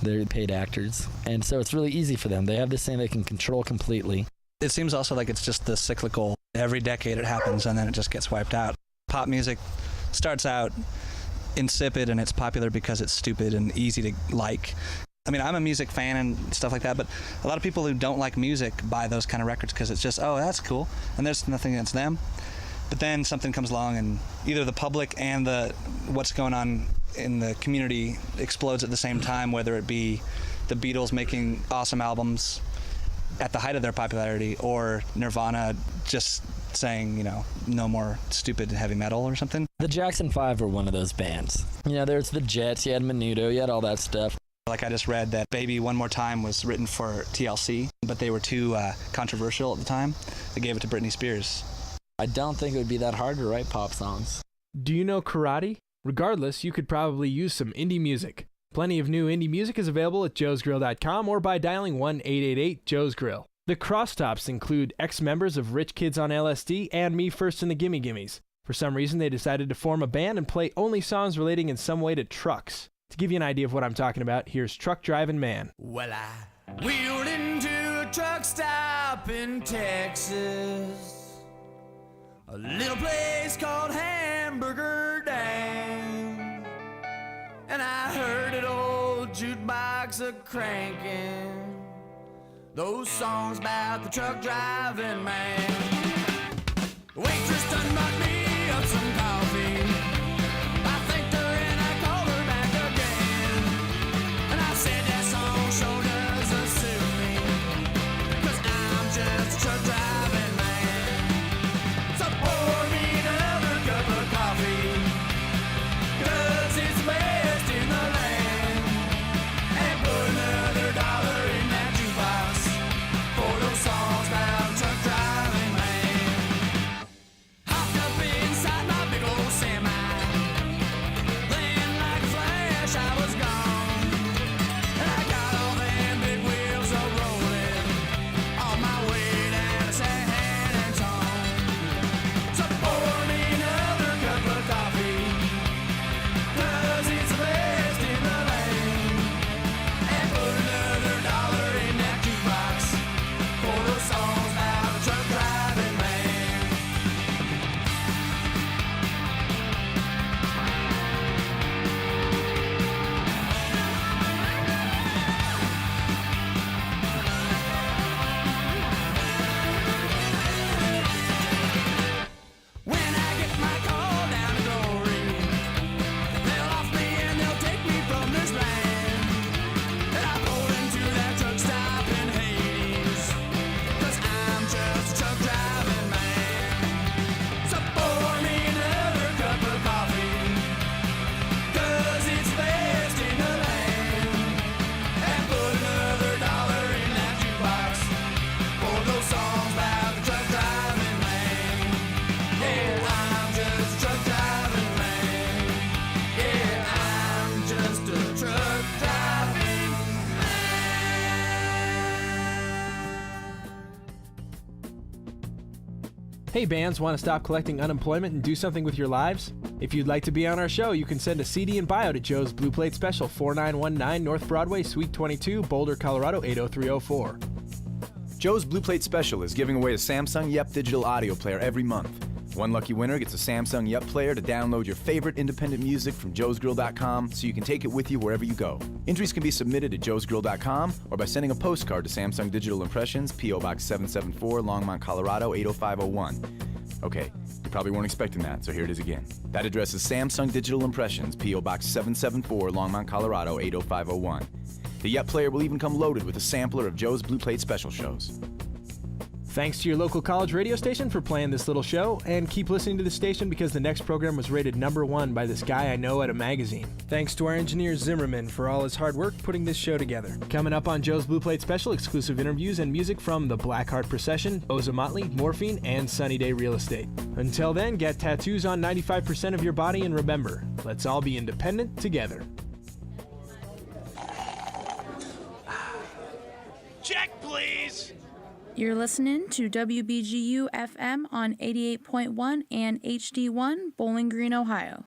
They're paid actors. And so it's really easy for them. They have this thing they can control completely. It seems also like it's just the cyclical, every decade it happens and then it just gets wiped out. Pop music starts out insipid and it's popular because it's stupid and easy to like. I mean, I'm a music fan and stuff like that, but a lot of people who don't like music buy those kind of records because it's just, oh, that's cool, and there's nothing against them. But then something comes along and either the public and what's going on in the community explodes at the same time, whether it be the Beatles making awesome albums at the height of their popularity or Nirvana just saying, you know, no more stupid heavy metal or something. The Jackson 5 were one of those bands. You know, there's the Jets, you had Menudo, you had all that stuff. Like I just read that Baby One More Time was written for TLC, but they were too controversial at the time. They gave it to Britney Spears. I don't think it would be that hard to write pop songs. Do you know karate? Regardless, you could probably use some indie music. Plenty of new indie music is available at joesgrill.com or by dialing 1-888-JOES-GRILL. The crosstops include ex-members of Rich Kids on LSD and Me First and the Gimme Gimmes. For some reason, they decided to form a band and play only songs relating in some way to trucks. To give you an idea of what I'm talking about, here's Truck Driving Man. Well, I wheeled into a truck stop in Texas, a little place called Hamburger Dang, and I heard an old jukebox a-cranking those songs about the truck driving man. Waitress done brought me up some coffee. I thanked her and I called her back again, and I said that song sure doesn't suit me, 'cause I'm just a truck driving man. So pour me another cup of coffee, 'cause it's best in the land, and put another dollar in that jukebox for those songs about truck driving man. Hopped up inside my big old semi, Hey bands, want to stop collecting unemployment and do something with your lives? If you'd like to be on our show, you can send a CD and bio to Joe's Blue Plate Special, 4919 North Broadway, Suite 22, Boulder, Colorado, 80304. Joe's Blue Plate Special is giving away a Samsung Yep digital audio player every month. One lucky winner gets a Samsung Yep player to download your favorite independent music from joesgrill.com so you can take it with you wherever you go. Entries can be submitted at joesgrill.com or by sending a postcard to Samsung Digital Impressions, P.O. Box 774, Longmont, Colorado, 80501. Okay, you probably weren't expecting that, so here it is again. That address is Samsung Digital Impressions, P.O. Box 774, Longmont, Colorado, 80501. The Yep player will even come loaded with a sampler of Joe's Blue Plate Special shows. Thanks to your local college radio station for playing this little show, and keep listening to the station because the next program was rated #1 by this guy I know at a magazine. Thanks to our engineer Zimmerman for all his hard work putting this show together. Coming up on Joe's Blue Plate Special, exclusive interviews and music from the Blackheart Procession, Oza Motley, Morphine, and Sunny Day Real Estate. Until then, get tattoos on 95% of your body, and remember, let's all be independent together. Check, please. You're listening to WBGU FM on 88.1 and HD1, Bowling Green, Ohio.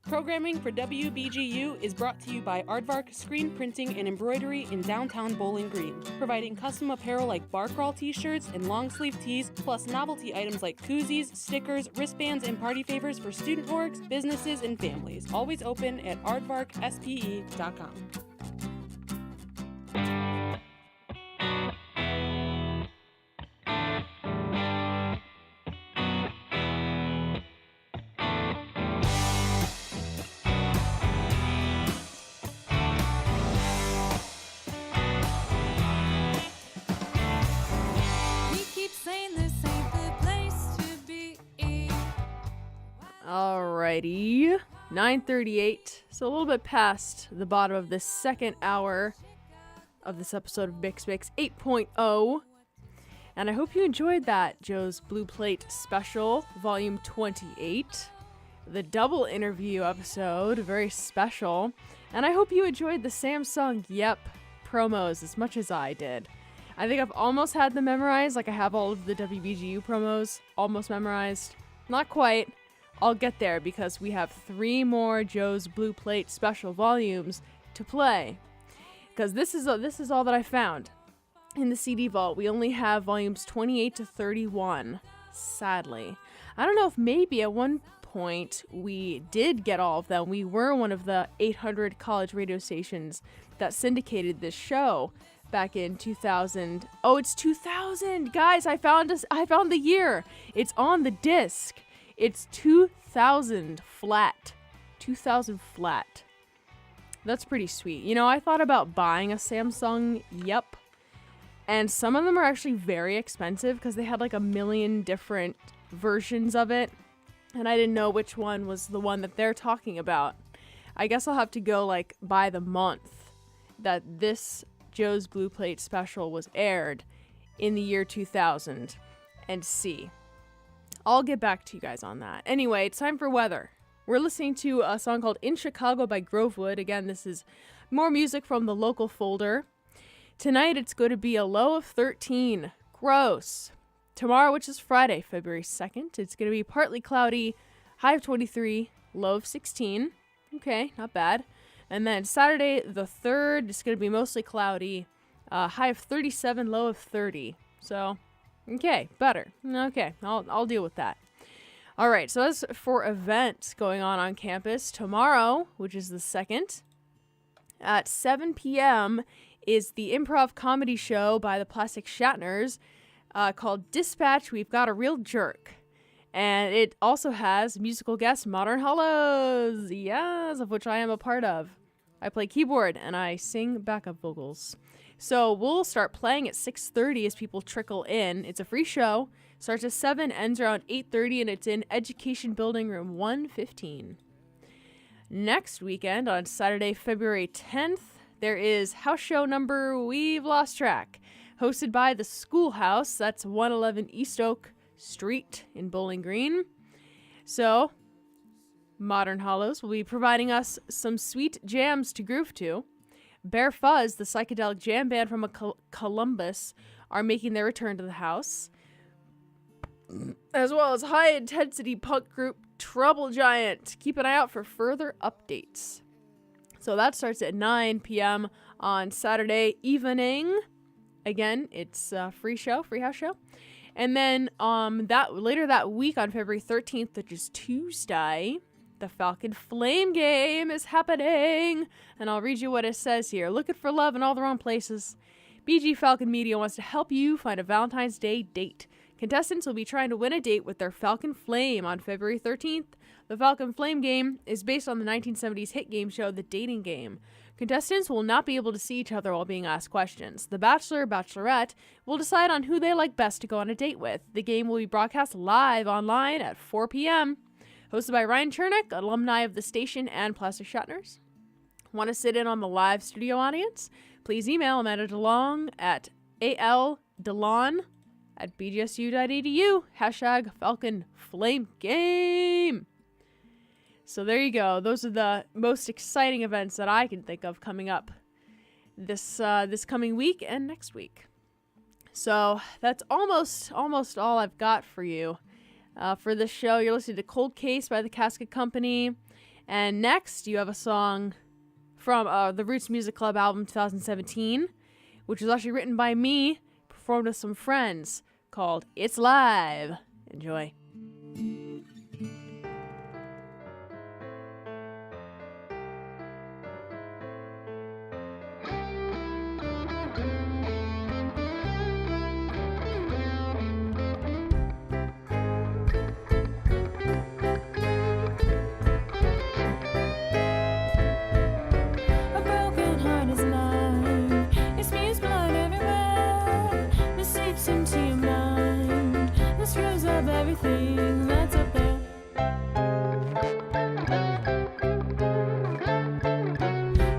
Programming for WBGU is brought to you by Aardvark Screen Printing and Embroidery in downtown Bowling Green, providing custom apparel like bar crawl t-shirts and long sleeve tees, plus novelty items like koozies, stickers, wristbands, and party favors for student orgs, businesses, and families. Always open at aardvarkspe.com. Alrighty, 9:38, so a little bit past the bottom of this second hour of this episode of Mix Mix 8.0, and I hope you enjoyed that Joe's Blue Plate Special, Volume 28, the double interview episode, very special, and I hope you enjoyed the Samsung Yep promos as much as I did. I think I've almost had them memorized, like I have all of the WBGU promos almost memorized, not quite. I'll get there because we have 3 more Joe's Blue Plate Special volumes to play. Because this is all that I found in the CD vault. We only have volumes 28 to 31, sadly. I don't know if maybe at one point we did get all of them. We were one of the 800 college radio stations that syndicated this show back in 2000. Oh, it's 2000, guys! I found the year. It's on the disc. It's 2000 flat. 2000 flat. That's pretty sweet. You know, I thought about buying a Samsung Yep, and some of them are actually very expensive because they had like a million different versions of it, and I didn't know which one was the one that they're talking about. I guess I'll have to go like by the month that this Joe's Blue Plate Special was aired in the year 2000 and see. I'll get back to you guys on that. Anyway, it's time for weather. We're listening to a song called In Chicago by Grovewood. Again, this is more music from the local folder. Tonight, it's going to be a low of 13. Gross. Tomorrow, which is Friday, February 2nd, it's going to be partly cloudy, high of 23, low of 16. Okay, not bad. And then Saturday, the 3rd, it's going to be mostly cloudy, high of 37, low of 30. So... okay, better. Okay, I'll deal with that. All right, so as for events going on campus, tomorrow, which is the 2nd, at 7 p.m. is the improv comedy show by the Plastic Shatners called Dispatch, We've Got a Real Jerk. And it also has musical guest Modern Hollows, yes, of which I am a part of. I play keyboard and I sing backup vocals. So we'll start playing at 6:30 as people trickle in. It's a free show. Starts at 7, ends around 8:30, and it's in Education Building Room 115. Next weekend, on Saturday, February 10th, there is house show number we've lost track, hosted by the Schoolhouse. That's 111 East Oak Street in Bowling Green. So, Modern Hollows will be providing us some sweet jams to groove to. Bear Fuzz, the psychedelic jam band from Columbus, are making their return to the house. as well as high-intensity punk group Trouble Giant. Keep an eye out for further updates. So that starts at 9 p.m. on Saturday evening. Again, it's a free house show. And then later that week on February 13th, which is Tuesday, the Falcon Flame game is happening. And I'll read you what it says here. Looking for love in all the wrong places. BG Falcon Media wants to help you find a Valentine's Day date. Contestants will be trying to win a date with their Falcon Flame on February 13th. The Falcon Flame game is based on the 1970s hit game show The Dating Game. Contestants will not be able to see each other while being asked questions. The Bachelor or Bachelorette will decide on who they like best to go on a date with. The game will be broadcast live online at 4 p.m. Hosted by Ryan Chernick, alumni of the station and Plastic Shatners. Want to sit in on the live studio audience? Please email Amanda DeLong at aldelon@bgsu.edu. Hashtag Falcon Flame Game. So there you go. Those are the most exciting events that I can think of coming up this coming week and next week. So that's almost all I've got for you for this show. You're listening to Cold Case by the Casket Company. And next you have a song from the Roots Music Club album 2017, which was actually written by me, performed with some friends, called It's Live. Enjoy. Into your mind, the screws up everything that's up there.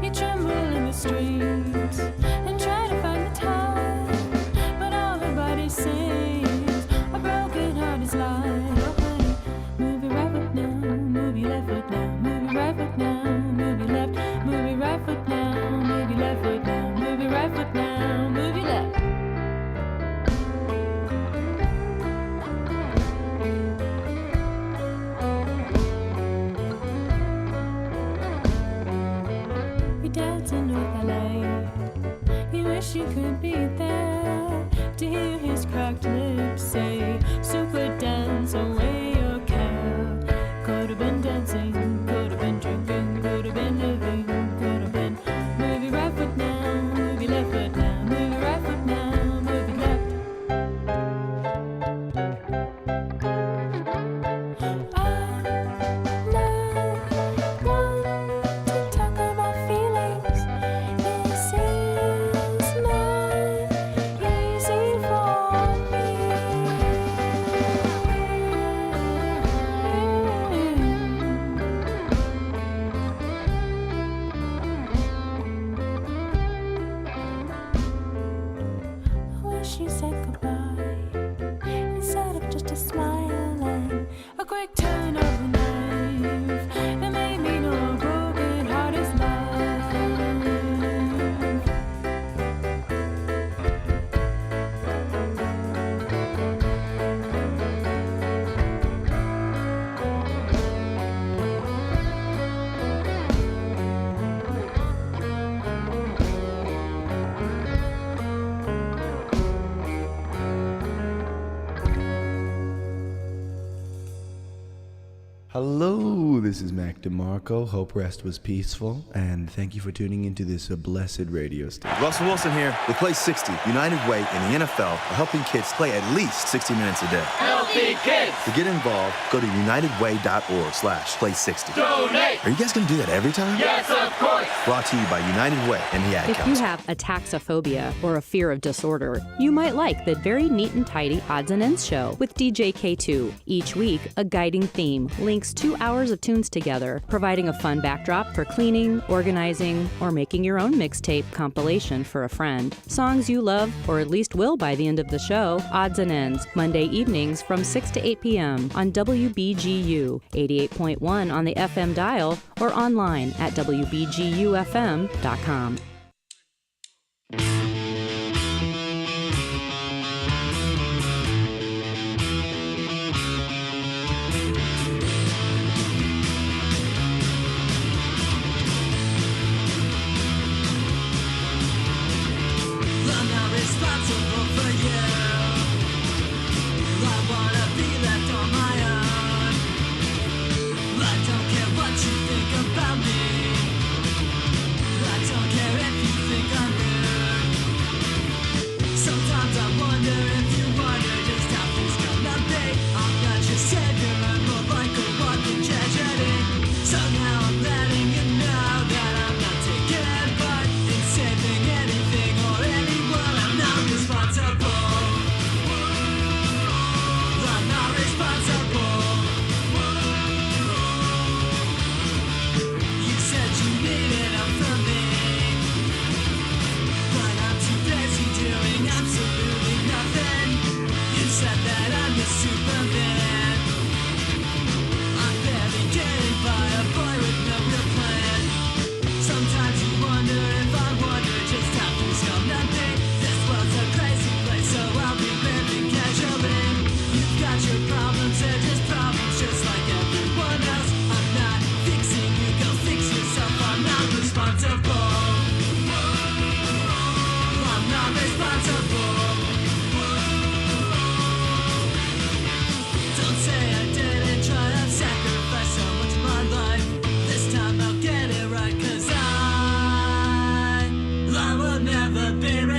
You tremble in the streets and try to find the time, but all the body sings a broken heart is like, oh honey, move your right foot now, move your left foot now, move your right foot now, move your left, move your right foot now, move your left foot now, move your right foot now, move your left. You could be there to hear his cracked lips say, super dance away your care. Could have been dancing, could have been drinking, could have been living, could have been. Move your right foot now, move your left foot now, move your right foot now, move your left. Hello, this is Mac DeMarco. Hope rest was peaceful, and thank you for tuning into this blessed radio station. Russell Wilson here. With Play 60, United Way and the NFL are helping kids play at least 60 minutes a day. Healthy kids! To get involved, go to unitedway.org/play60. Donate! Are you guys going to do that every time? Yes, of course! Brought to you by United Way and the Ad If Council. you have a taxophobia or a fear of disorder, you might like the very neat and tidy Odds and Ends show with DJ K2. Each week, a guiding theme links 2 hours of tunes together, providing a fun backdrop for cleaning, organizing, or making your own mixtape compilation for a friend. Songs you love, or at least will by the end of the show, Odds and Ends, Monday evenings from 6 to 8 p.m. on WBGU, 88.1 on the FM dial, or online at WBGUFM.com.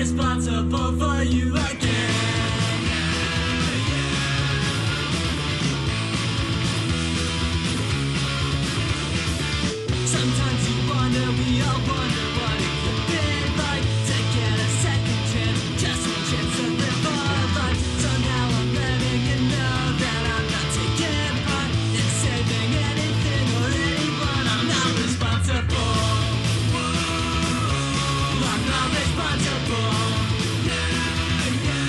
responsible for you again. Sometimes you wonder, we all wonder what it could be like to get a second chance, just one chance to live our life. So now I'm letting you know that I'm not taking part in saving anything or anyone. I'm not responsible. I'm not responsible. Yeah, yeah.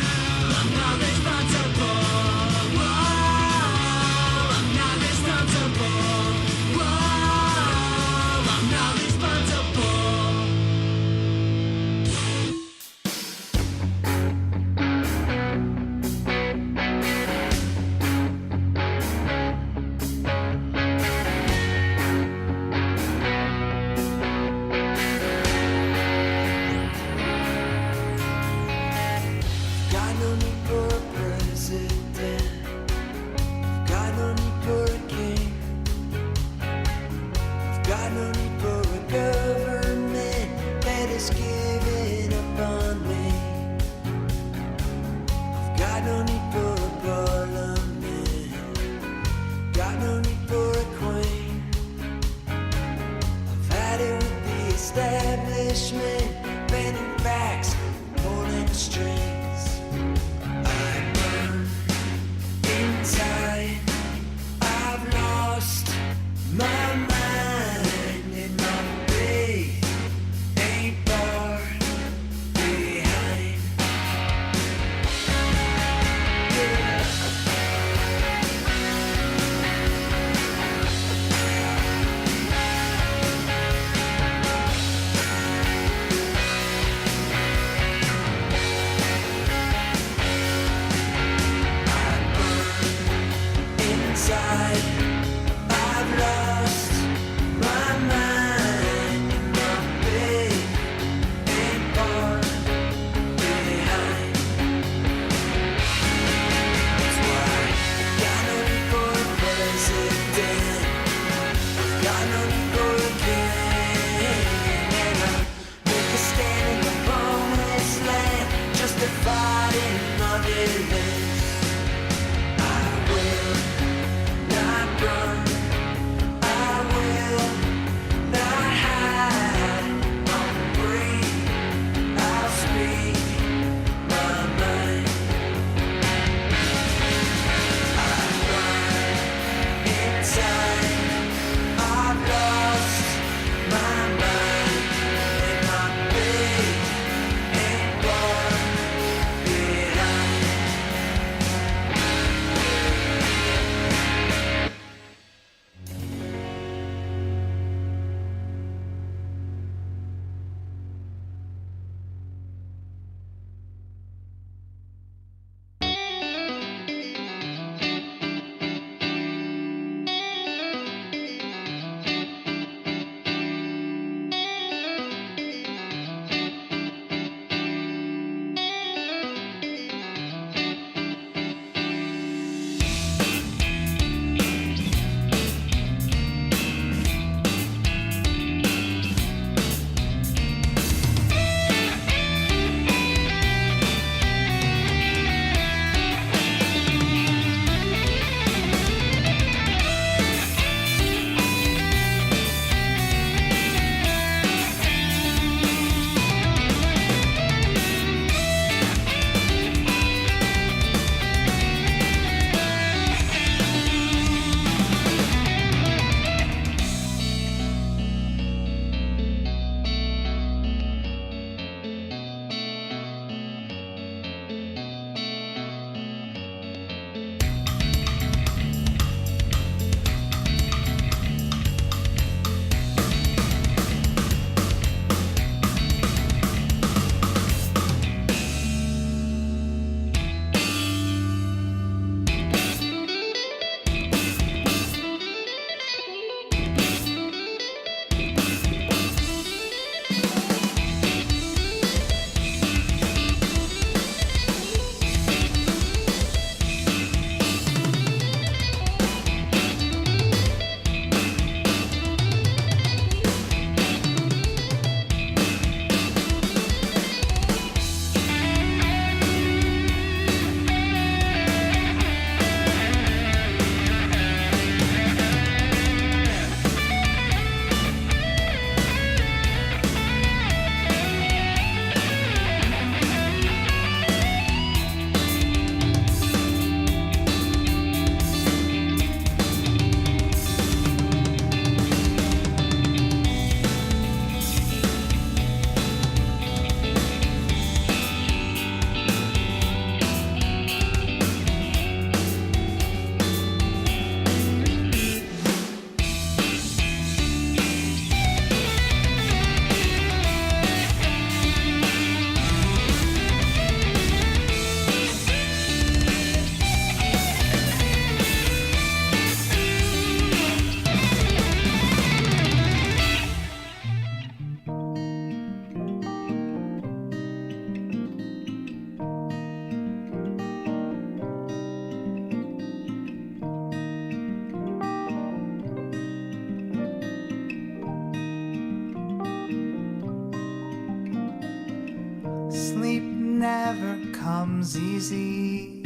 Sleep never comes easy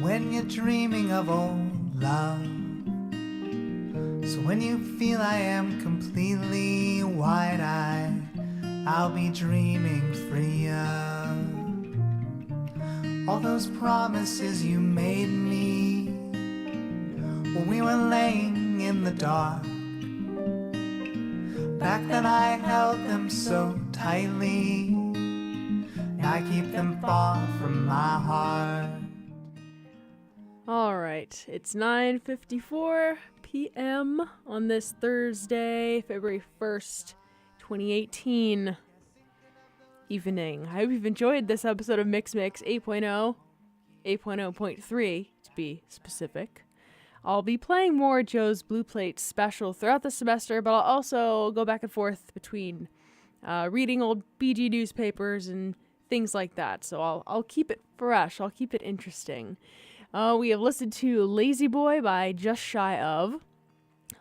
when you're dreaming of old love. So when you feel I am completely wide-eyed, I'll be dreaming free of all those promises you made me when we were laying in the dark. Back then I held them so tightly, now I keep them far from my heart. All right, it's 9:54 p.m. on this Thursday, February 1st, 2018 evening. I hope you've enjoyed this episode of Mix 8.0, 8.0.3 to be specific. I'll be playing more Joe's Blue Plate special throughout the semester, but I'll also go back and forth between reading old BG newspapers and things like that. So I'll keep it fresh. I'll keep it interesting. We have listened to Lazy Boy by Just Shy Of,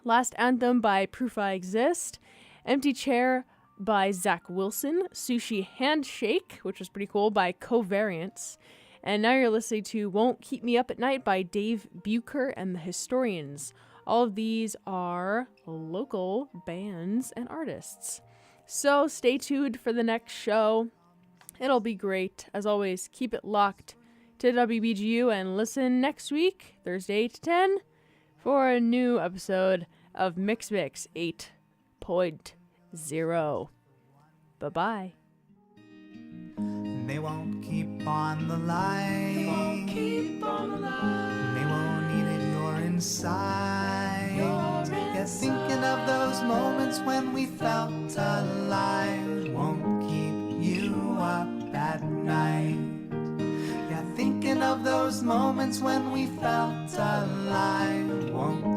Last Anthem by Proof I Exist, Empty Chair by Zach Wilson, Sushi Handshake, which was pretty cool, by Covariance, and now you're listening to Won't Keep Me Up at Night by Dave Bucher and the Historians. All of these are local bands and artists. So stay tuned for the next show. It'll be great. As always, keep it locked to WBGU and listen next week, Thursday 8 to 10, for a new episode of Mix 8.0. Bye-bye. They won't keep on the light. They won't eat it, you're inside. Yeah, thinking of those moments when we felt alive. Won't keep you up at night. Yeah, thinking of those moments when we felt alive. Won't